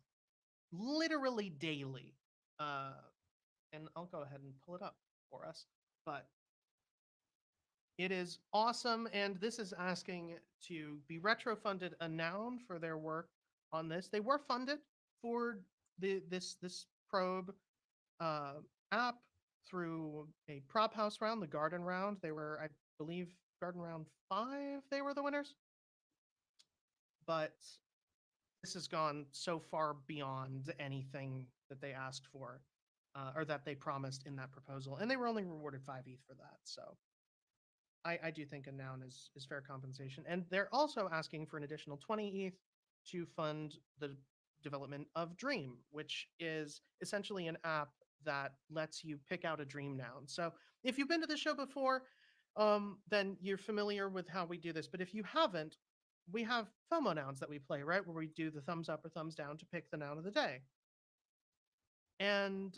literally daily. Uh, and I'll go ahead and pull it up for us. But it is awesome, and this is asking to be retrofunded a Noun for their work on this. They were funded for this probe uh, app through a prop house round, the Garden Round. They were, I believe, Garden Round 5. They were the winners, but this has gone so far beyond anything that they asked for, or that they promised in that proposal, and they were only rewarded 5 ETH for that. So I do think a Noun is fair compensation. And they're also asking for an additional 20 ETH to fund the development of Dream, which is essentially an app that lets you pick out a dream noun. So if you've been to the show before, then you're familiar with how we do this. But if you haven't, we have FOMO nouns that we play, right? Where we do the thumbs up or thumbs down to pick the noun of the day. And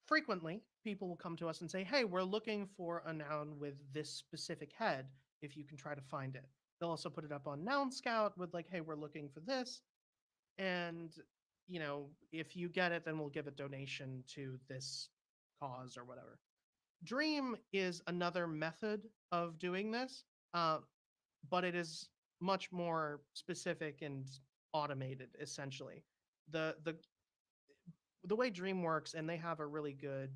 frequently people will come to us and say, hey, we're looking for a noun with this specific head, if you can try to find it. They'll also put it up on Noun Scout with like, hey, we're looking for this, and if you get it, then we'll give a donation to this cause or whatever. Dream is another method of doing this, but it is much more specific and automated, essentially. The way Dream works, and they have a really good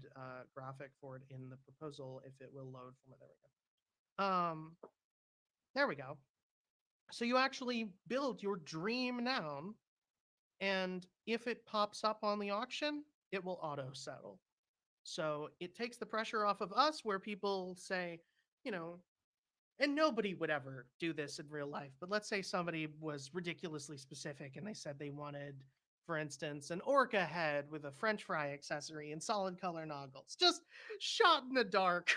graphic for it in the proposal, if it will load from it. There we go. So you actually build your dream noun, and if it pops up on the auction, it will auto settle. So it takes the pressure off of us, where people say, and nobody would ever do this in real life, but let's say somebody was ridiculously specific and they said they wanted, for instance, an orca head with a French fry accessory and solid color noggles, just shot in the dark.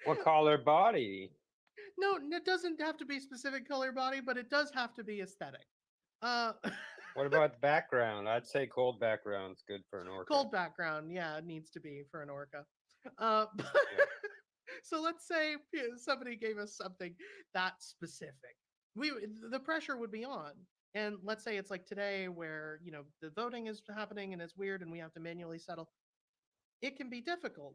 What color body? No, it doesn't have to be specific color body, but it does have to be aesthetic. Uh, What about background? I'd say cold background's good for an orca. Cold background, yeah, it needs to be for an orca. But Yeah. So let's say somebody gave us something that specific. The pressure would be on. And let's say it's like today, where the voting is happening and it's weird and we have to manually settle. It can be difficult.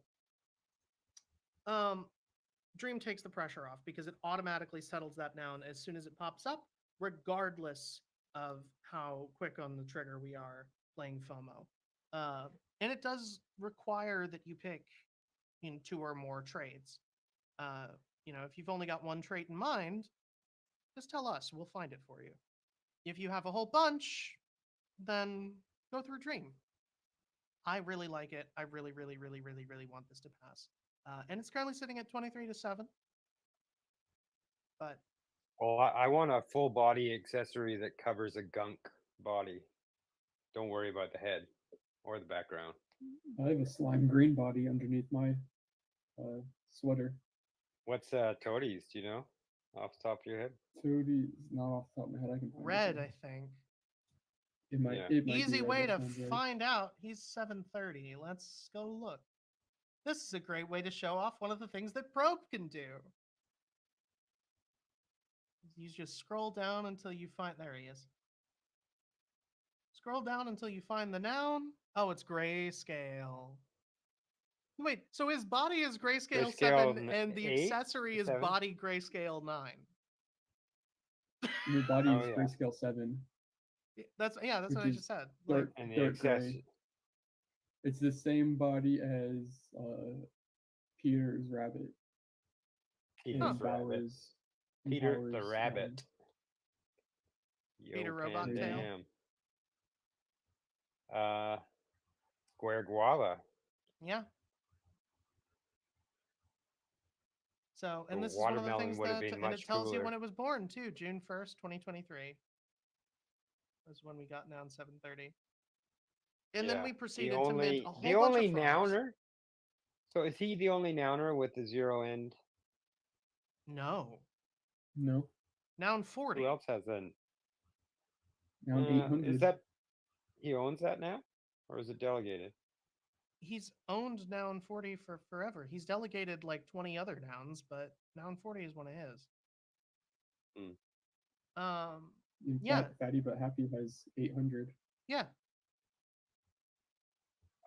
Dream takes the pressure off because it automatically settles that noun as soon as it pops up, regardless of how quick on the trigger we are playing FOMO. And it does require that you pick in 2 or more trades. If you've only got one trait in mind, just tell us. We'll find it for you. If you have a whole bunch, then go through Dream. I really like it. I really, really, really, really, really want this to pass. And it's currently sitting at 23-7. But Well, I want a full body accessory that covers a gunk body. Don't worry about the head or the background. I have a slime green body underneath my sweater. What's Toadies? Do you know off the top of your head? Toadie is not off the top of my head. I can find red, it. I think. It might. Yeah. It might Easy be red, way that to sounds right. find out. He's 730. Let's go look. This is a great way to show off one of the things that Probe can do. You just scroll down until you find. There he is. Scroll down until you find the noun. Oh, it's grayscale. Wait, so his body is grayscale, Grayscale 7, and the 8? accessory is 7? body grayscale 9. Your body Oh, is yeah. grayscale 7. That's what Which I is just said. dark- And the dark access. gray. It's the same body as Peter's rabbit. Peter's and rabbit. Bowers. and Peter Bowers, the rabbit. Yo, Peter Robot Pan Tail. Bam. Square guava. Yeah. So, and The this is one of the watermelon things would have that, been and much it tells you cooler. when it was born too. June 1st, 2023. That's when we got Noun 730. And then Yeah. we proceeded the to only, mint a whole the bunch only of frogs. nouner. So is he the only nouner with the 0 end? No. No. Noun 40. Who else has that? Noun Is 800. that he owns that now, or is it delegated? He's owned Noun 40 for forever. He's delegated like 20 other nouns, but Noun 40 is one of his. In Yeah. fact, Fatty But Happy has 800. Yeah.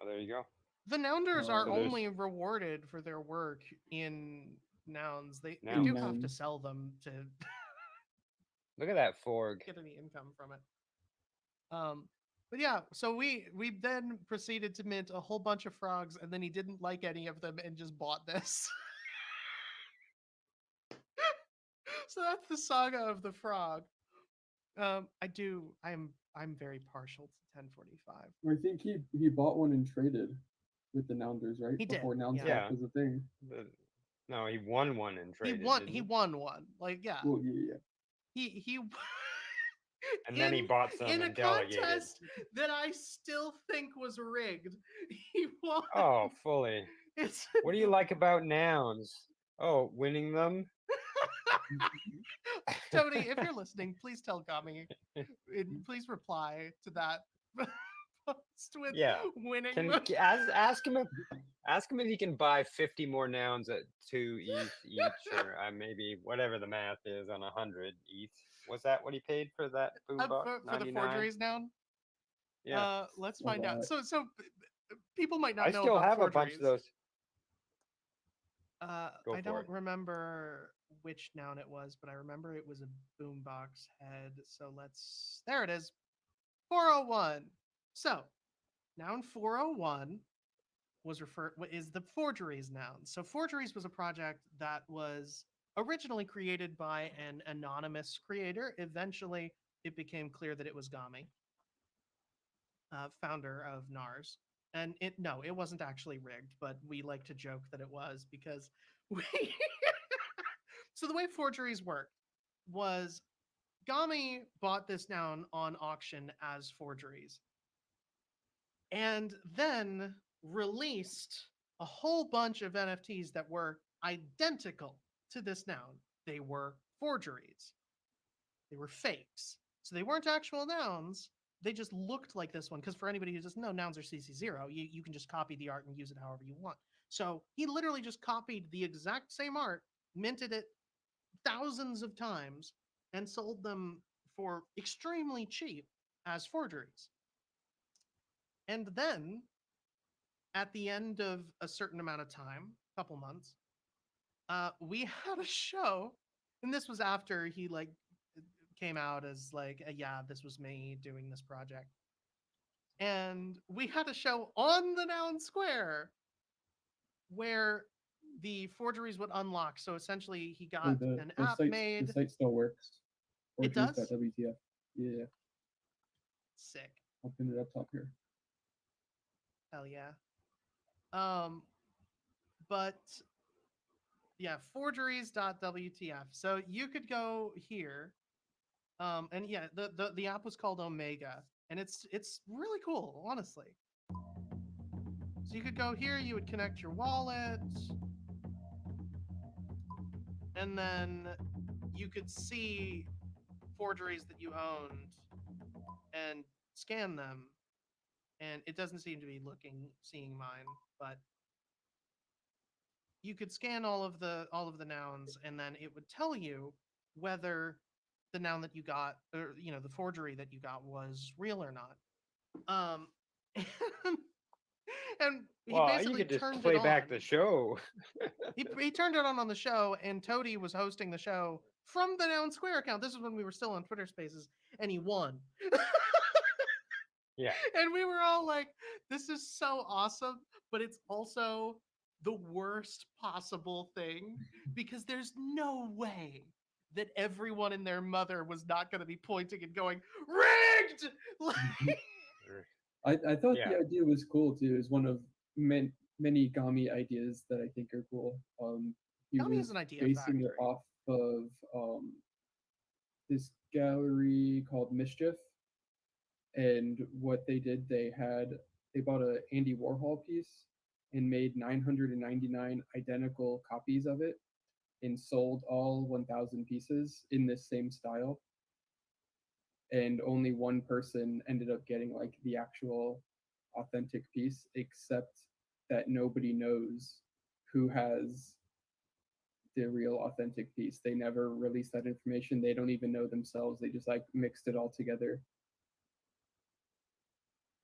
Oh, there you go. The Nounders are So there's- only rewarded for their work in nouns. They Nouns. do have to Nouns. sell them to Look at that Forg. get any income from it. But yeah, so we then proceeded to mint a whole bunch of frogs, and then he didn't like any of them and just bought this. So that's the saga of the frog. I'm very partial to 1045. I think he bought one and traded with the Nounders, right? He did, Before Noun yeah. Swap Yeah. was a thing. No, he won one and traded. He won one. Like, yeah. Well, yeah. He And then he bought some in a and delegated. contest that I still think was rigged. He won. Oh, fully. It's What do you like about nouns? Oh, winning them? Tony, if you're listening, please tell Gami. Please reply to that post with Yeah. winning. Can them. ask him if he can buy 50 more nouns at 2 ETH each, or maybe whatever the math is on 100 ETH. Was that what he paid for that boombox? For the 99? forgeries noun? Yeah. Let's Well, find out. that- So people might not I know still about have a bunch forgeries. of those. Go I for don't it. remember which noun it was, but I remember it was a boombox head. So there it is. 401. So, noun 401 is the forgeries noun. So forgeries was a project that was originally created by an anonymous creator. Eventually, it became clear that it was Gami, founder of NARS. And it wasn't actually rigged, but we like to joke that it was because we So the way forgeries worked was Gami bought this noun on auction as forgeries and then released a whole bunch of NFTs that were identical to this noun. They were forgeries. They were fakes. So they weren't actual nouns. They just looked like this one. Because for anybody who doesn't know, nouns are CC0. You can just copy the art and use it however you want. So he literally just copied the exact same art, minted it thousands of times, and sold them for extremely cheap as forgeries. And then at the end of a certain amount of time, couple months, we had a show, and this was after he like came out as like, yeah, this was me doing this project. And we had a show on the Noun Square where the forgeries would unlock. So essentially, he got an app made. The site still works. It does? Forgeries.wtf. Yeah, Sick. I'll pin it up top here. Hell yeah. But yeah, forgeries.wtf. So you could go here. And yeah, the app was called Omega, and it's really cool, honestly. So you could go here, you would connect your wallet, and then you could see forgeries that you owned and scan them. And it doesn't seem to be seeing mine, but you could scan all of the nouns, and then it would tell you whether the noun that you got, or the forgery that you got, was real or not. And he Well, you basically could just turned play it back on. the show. He turned it on the show, and Toady was hosting the show from the Noun Square account. This is when we were still on Twitter Spaces, and he won. Yeah. And we were all like, this is so awesome, but it's also the worst possible thing because there's no way that everyone and their mother was not going to be pointing and going, rigged! I thought Yeah. the idea was cool too. It's one of many Gami ideas that I think are cool. He Gami is was an idea basing it factory. off of this gallery called Mischief, and what they did, they bought a Andy Warhol piece and made 999 identical copies of it, and sold all 1,000 pieces in this same style, and only one person ended up getting like the actual authentic piece, except that nobody knows who has the real authentic piece. They never released that information. They don't even know themselves. They just like mixed it all together.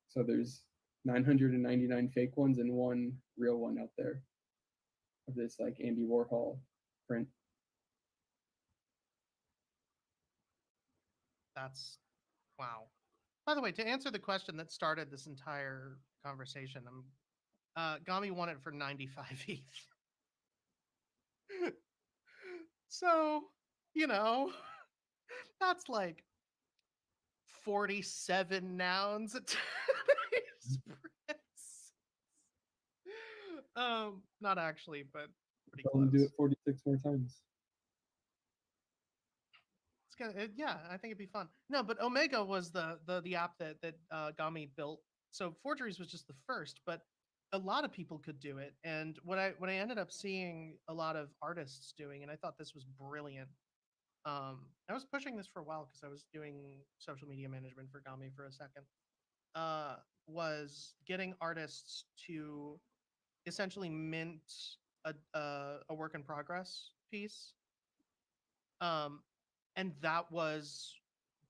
So there's 999 fake ones and one real one out there of this like Andy Warhol print. That's wow. By the way, to answer the question that started this entire conversation, Gami won it for 95 ETH. So, you know, that's like 47 nouns at today's price. Not actually, but pretty Tell them to do close. it 46 more times. It's gonna, yeah, I think it'd be fun. No, but Omega was the app that Gami built. So Forgeries was just the first, but a lot of people could do it. And what I ended up seeing a lot of artists doing, and I thought this was brilliant. I was pushing this for a while because I was doing social media management for Gami for a second. Uh, was getting artists to essentially mint a work in progress piece. Um, and that was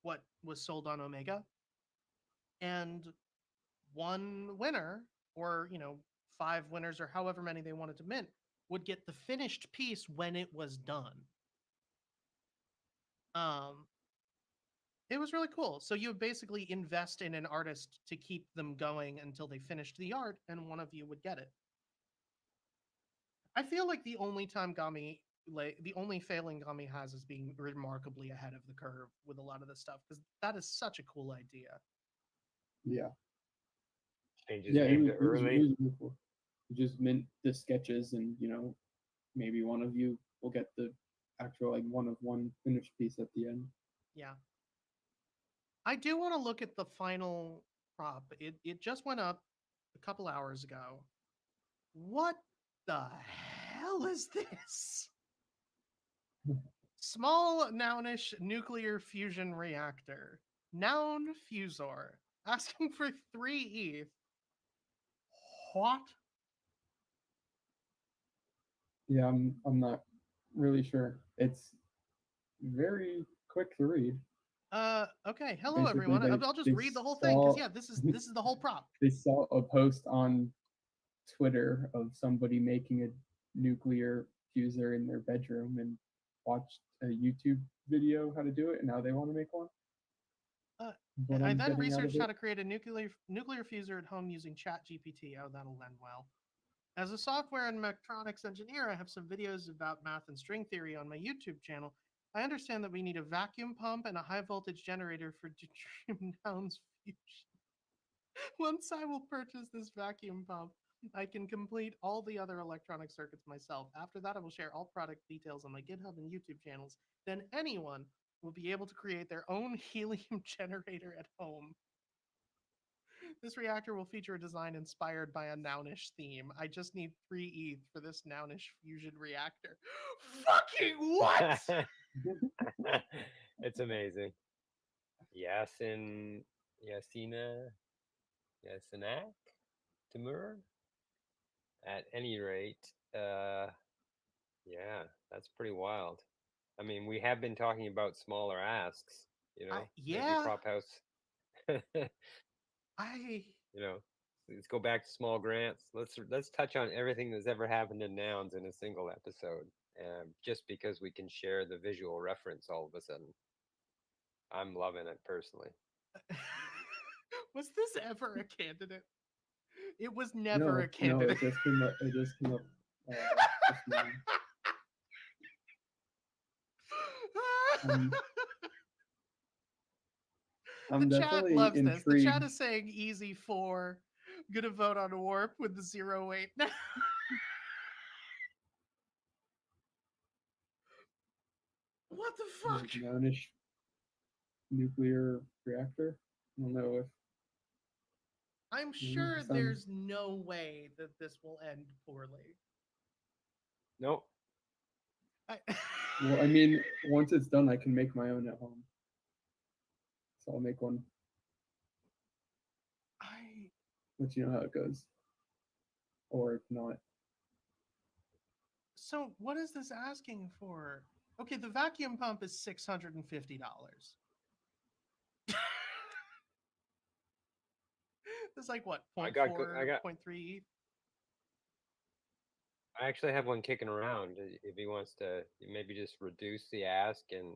what was sold on Omega. And one winner, or five winners, or however many they wanted to mint, would get the finished piece when it was done. Um, it was really cool. So you would basically invest in an artist to keep them going until they finished the art, and one of you would get it. I feel like the only time Gami, like the only failing Gami has, is being remarkably ahead of the curve with a lot of this stuff, because that is such a cool idea. Yeah. Change his Yeah, name to it early. was really cool. You just mint the sketches, and maybe one of you will get the actual like one of one finished piece at the end. Yeah. I do want to look at the final prop. It just went up a couple hours ago. What the hell is this? Small nounish nuclear fusion reactor. Noun fusor. Asking for 3 ETH. What? Yeah, I'm not really sure. It's very quick to read. Okay. Hello Basically, everyone. I'll just they read the whole thing because saw yeah, this is the whole prop. they saw a post on Twitter of somebody making a nuclear fuser in their bedroom and watched a YouTube video how to do it, and now they want to make one. Uh, What I I'm then getting out of researched how it. to create a nuclear fuser at home using ChatGPT. Oh, that'll end well. As a software and mechatronics engineer, I have some videos about math and string theory on my YouTube channel. I understand that we need a vacuum pump and a high voltage generator for deuterium nouns fusion. Once I will purchase this vacuum pump, I can complete all the other electronic circuits myself. After that, I will share all product details on my GitHub and YouTube channels. Then anyone will be able to create their own helium generator at home. This reactor will feature a design inspired by a nounish theme. I just need 3 ETH for this nounish fusion reactor. Fucking what? It's amazing. Yasina, Yasinak, Timur. At any rate, yeah, that's pretty wild. I mean, we have been talking about smaller asks, maybe Yeah, Prop House, I you know, let's go back to small grants. Let's touch on everything that's ever happened in nouns in a single episode, just because we can share the visual reference all of a sudden. I'm loving it personally. was this ever a candidate? It was never a No, no, candidate. it just came up. It just came up. This morning. Um, The I'm chat definitely loves this. The chat intrigued. is saying easy for. Gonna vote on warp with the 08. What the fuck? Nounish nuclear reactor. I don't know if I'm it sure sounds. there's no way that this will end poorly. Nope. I, Well, I mean, once it's done, I can make my own at home. So I'll make one. I Let you know how it goes, or if not. so what is this asking for? Okay, the vacuum pump is $650. It's like what, I point got, I four, got, point three? I actually have one kicking around. If he wants to maybe just reduce the ask and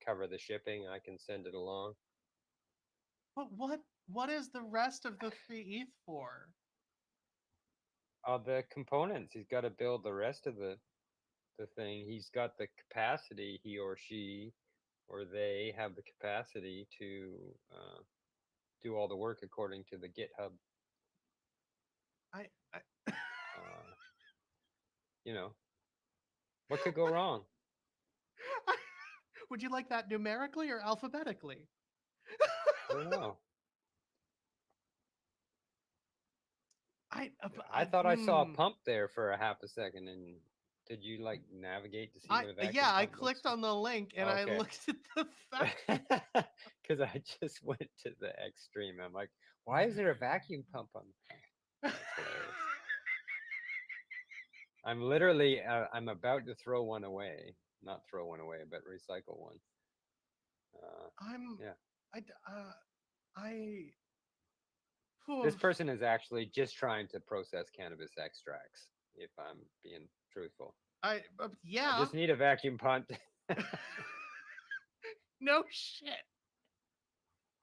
cover the shipping, I can send it along. But what is the rest of the 3 ETH for? The components. He's got to build the rest of the thing. He's got the capacity. He or she or they have the capacity to do all the work according to the GitHub. I Uh, you know, what could go wrong? Would you like that numerically or alphabetically? I don't know. I I thought I saw a pump there for a half a second. And did you like navigate to see what a yeah, vacuum I pump looks clicked on the link and I Okay. looked at the fact. Because I just went to the extreme. I'm like, why is there a vacuum pump on? That's hilarious. I'm literally, I'm about to throw one away. Not throw one away, but recycle one. I'm Yeah. I This oof. person is actually just trying to process cannabis extracts, if I'm being truthful. I Yeah. just need a vacuum pump. No shit.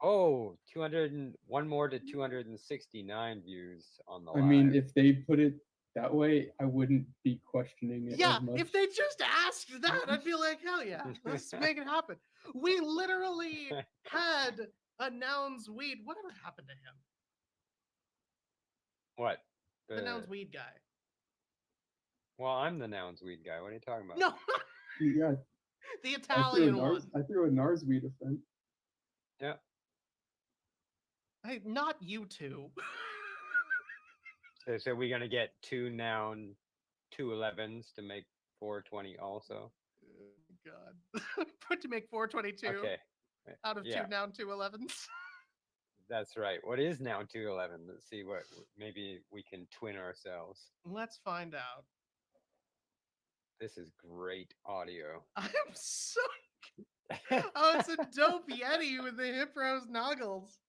Oh, 200 and one more to 269 views on the I live. mean, if they put it that way, I wouldn't be questioning it Yeah, as much. if they just asked that, I'd be like, hell yeah, let's make it happen. We literally had a Nouns weed. Whatever happened to him? What? The Nouns weed guy. Well, I'm the Nouns weed guy. What are you talking about? No, Yeah, the Italian one. I threw a NARS weed event. Yeah. Hey, not you two. So we're gonna get two Noun 211s to make 420 also. God. Put to make 422 Okay. out of Yeah. two Noun 211s. That's right. What is Noun 211? Let's see what maybe we can twin ourselves. Let's find out. This is great audio. I'm so. Oh, it's a dope Yeti with the hip rose noggles.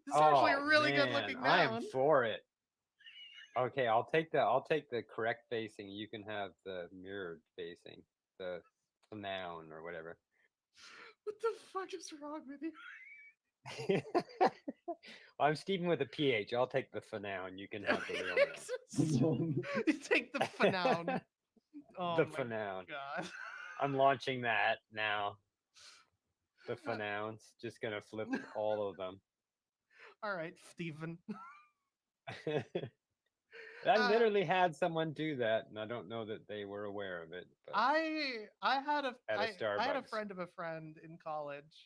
This is actually a really good looking I am noun. for it. Okay, I'll take the correct facing. You can have the mirrored facing, the noun or whatever. What the fuck is wrong with you? I'm Stephen with a PH. I'll take the noun. You can have the real noun. You take the phenoun. Oh The my noun. god. I'm launching that now. The phonouns. Just gonna flip all of them. All right, Stephen. I literally had someone do that, and I don't know that they were aware of it. But I had a at a Starbucks. I had a friend of a friend in college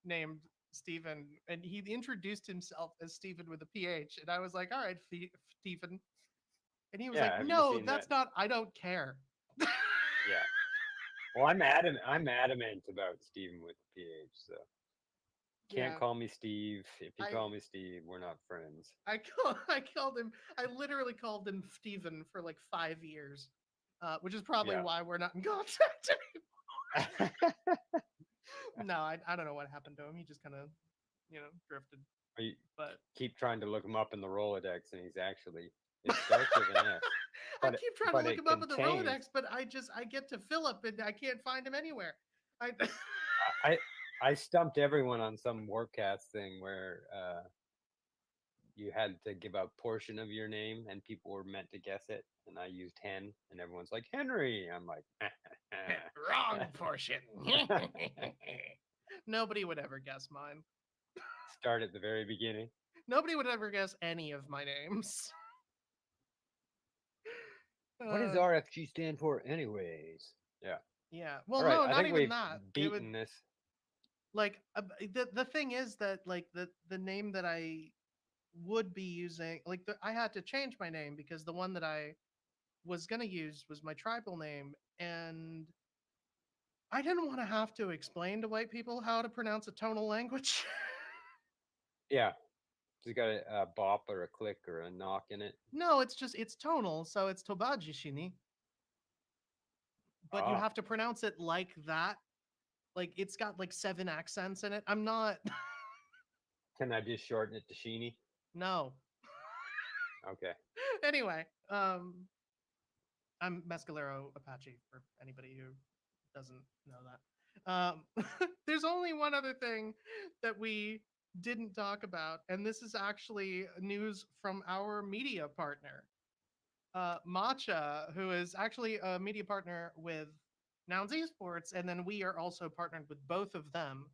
named Stephen, and he introduced himself as Stephen with a PH, and I was like, "All right, Stephen," and he was like, "No, that's not. I don't care." Yeah. Well, I'm adamant about Stephen with a PH, so can't call me Steve. If you call me Steve, we're not friends. I called him. I literally called him Stephen for like 5 years, which is probably why we're not in contact anymore. No, I don't know what happened to him. He just kind of, drifted. But keep trying to look him up in the Rolodex, and he's actually it starts with an S. I keep trying to look him up in the Rolodex, but I get to Philip and I can't find him anywhere. I stumped everyone on some Warpcast thing where you had to give a portion of your name and people were meant to guess it, and I used Hen, and everyone's like Henry. I'm like wrong portion. Nobody would ever guess mine. Start at the very beginning. Nobody would ever guess any of my names. What does RFG stand for anyways? Yeah. Yeah. Well, no, not even that. Beaten this. Like the thing is that like the name that I would be using, like I had to change my name because the one that I was gonna use was my tribal name, and I didn't want to have to explain to white people how to pronounce a tonal language. Yeah. It's got a bop or a click or a knock in it. No, it's tonal, so it's Tobajishini, but you Ah, have to pronounce it like that. Like it's got like 7 accents in it. I'm not can I just shorten it to Sheeny? no. Okay. Anyway, I'm Mescalero Apache for anybody who doesn't know that. There's only one other thing that we didn't talk about, and this is actually news from our media partner, Matcha, who is actually a media partner with Nouns Esports, and then we are also partnered with both of them,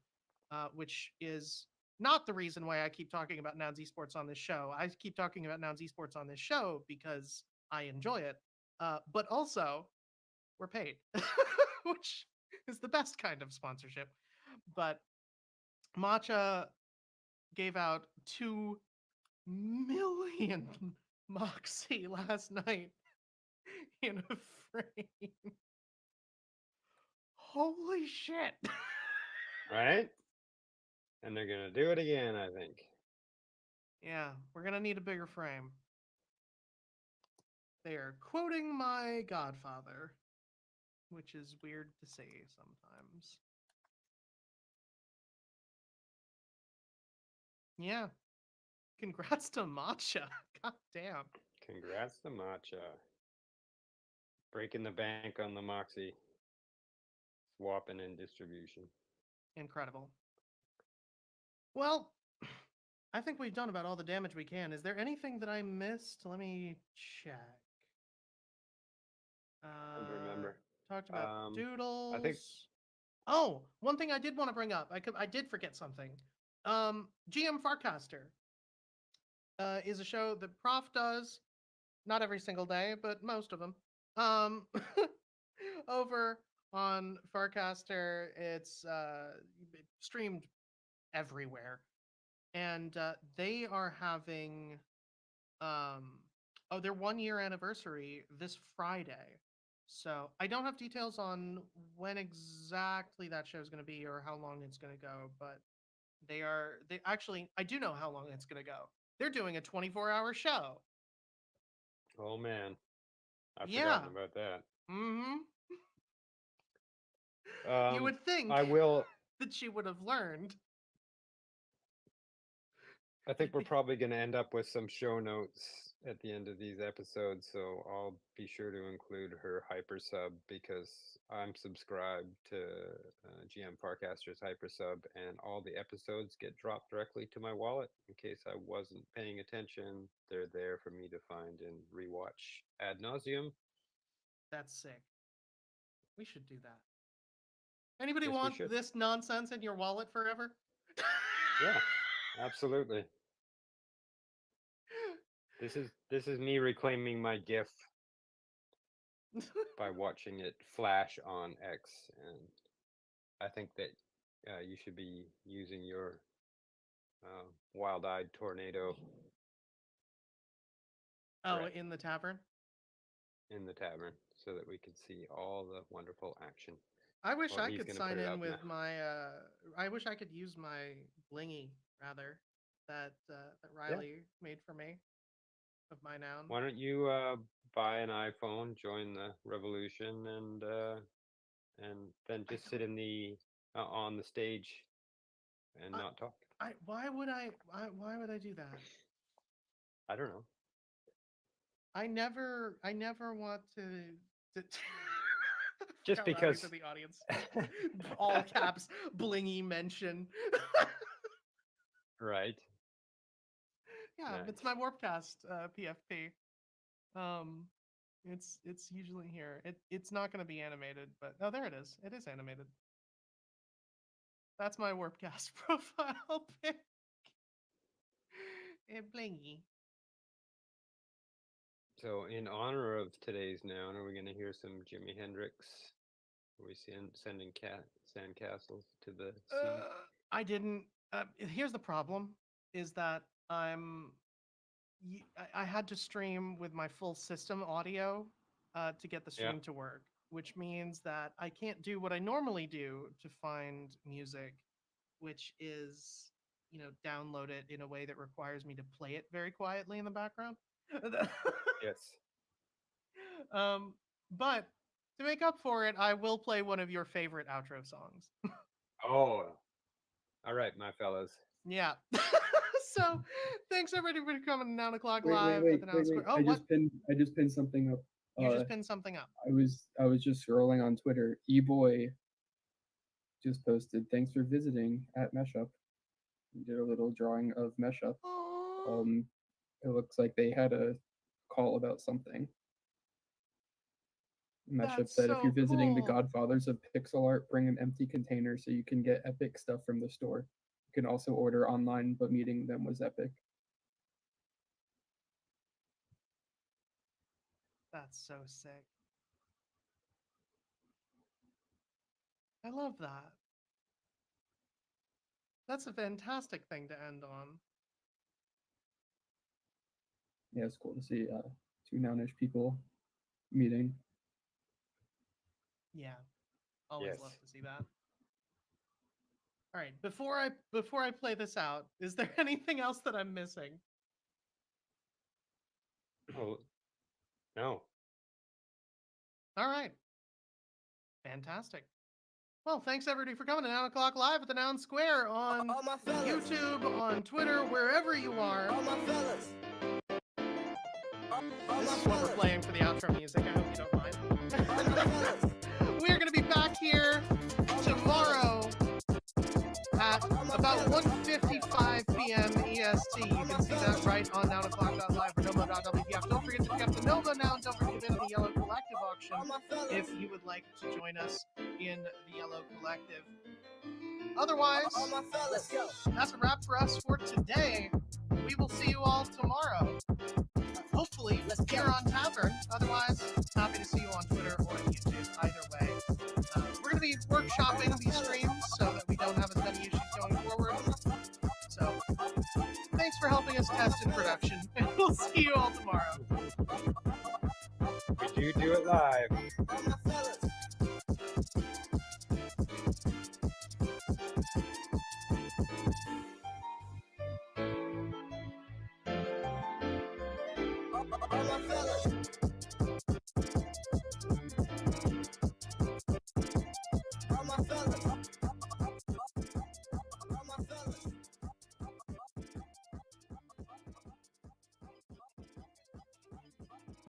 which is not the reason why I keep talking about Nouns Esports on this show. I keep talking about Nouns Esports on this show because I enjoy it, but also we're paid, which is the best kind of sponsorship. But Matcha gave out 2 million Moxie last night in a frame. Holy shit. Right? And they're gonna do it again, I think. Yeah, we're gonna need a bigger frame. They are quoting my godfather, which is weird to say sometimes. Yeah, congrats to Matcha. God damn. Congrats to Matcha. Breaking the bank on the Moxie. Swapping in distribution. Incredible. Well, I think we've done about all the damage we can. Is there anything that I missed? Let me check. And remember. Talked about I think doodles. Oh, one thing I did want to bring up. I did forget something. GM Farcaster is a show that Prof does, not every single day, but most of them. Um, over on Farcaster, it's streamed everywhere, and they are having their 1 year anniversary this Friday. So I don't have details on when exactly that show is going to be or how long it's going to go, but they actually I do know how long it's going to go. They're doing a 24-hour show. oh man. I've Yeah. forgotten about that. Mhm. You Um would think I will that she would have learned. I think we're probably going to end up with some show notes at the end of these episodes, so I'll be sure to include her hyper sub because I'm subscribed to GM Farcaster's hyper sub, and all the episodes get dropped directly to my wallet. In case I wasn't paying attention, they're there for me to find and rewatch ad nauseum. That's sick. We should do that. Anybody Yes, we want should. this nonsense in your wallet forever? Yeah, absolutely. This is me reclaiming my gift by watching it flash on X, and I think that you should be using your wild-eyed tornado Oh, threat in the tavern? in the tavern so that we can see all the wonderful action. I wish Well, I he's could gonna put sign it in up now. with my I wish I could use my blingy rather that Yeah. Riley made for me of my noun. Why don't you buy an iPhone, join the revolution, and then just sit in the on the stage and I, not talk? why would I do that? I don't know. I never want to Just out loud into because. the audience. All caps blingy mention. Right. Yeah, it's Nice. my Warpcast PFP. Um, it's usually here. It's not going to be animated, but oh, there it is. It is animated. That's my Warpcast profile pic. Blingy. So, in honor of today's noun, are we going to hear some Jimi Hendrix? Are we sending sandcastles to the sea? I didn't. Here's the problem: is that I had to stream with my full system audio to get the Yeah. stream to work. which means that I can't do what I normally do to find music, which is, download it in a way that requires me to play it very quietly in the background. Yes. um, but to make up for it, I will play one of your favorite outro songs. Oh, all right, my fellas. Yeah. So thanks everybody for coming to 9 o'clock Wait, live at the Noun wait. Square. Oh, I what? just pinned something up. You just pinned something up. I was just scrolling on Twitter. eBoy just posted, "Thanks for visiting at Meshup." We did a little drawing of Meshup. Aw. It looks like they had a call about something. Meshup That's said, "If you're so visiting the cool. godfathers of pixel art, bring an empty container so you can get epic stuff from the store. You can also order online, but meeting them was epic." That's so sick. I love that. That's a fantastic thing to end on. Yeah, it's cool to see two Nounish people meeting. Yeah. Always Yes. love to see that. All right, before I play this out, is there anything else that I'm missing? Oh, no. All right. Fantastic. Well, thanks everybody for coming to 9 o'clock live at the Noun Square on All my fellas. YouTube, on Twitter, wherever you are. All my fellas. All This my is what we're fellas. playing for the outro music. I hope you don't mind. All my fellas. We are going to be back here tomorrow at about 1:55 p.m. EST. You can see that right on 9o'clock.live or Nova.wpf. Don't forget to check out the Nova now, and don't forget to bid in the Yellow Collective auction All my fellas. if you would like to join us in the Yellow Collective. Otherwise, All my fellas. Let's go. that's a wrap for us for today. We will see you all tomorrow. Hopefully, here on Tavern. Otherwise, happy to see you on Twitter or YouTube. Either way, we're going to be workshopping these streams so that we don't have as many issues going forward. So, thanks for helping us test in production, and we'll see you all tomorrow. We do it live. All my fellas. All my fellas. All my fellas.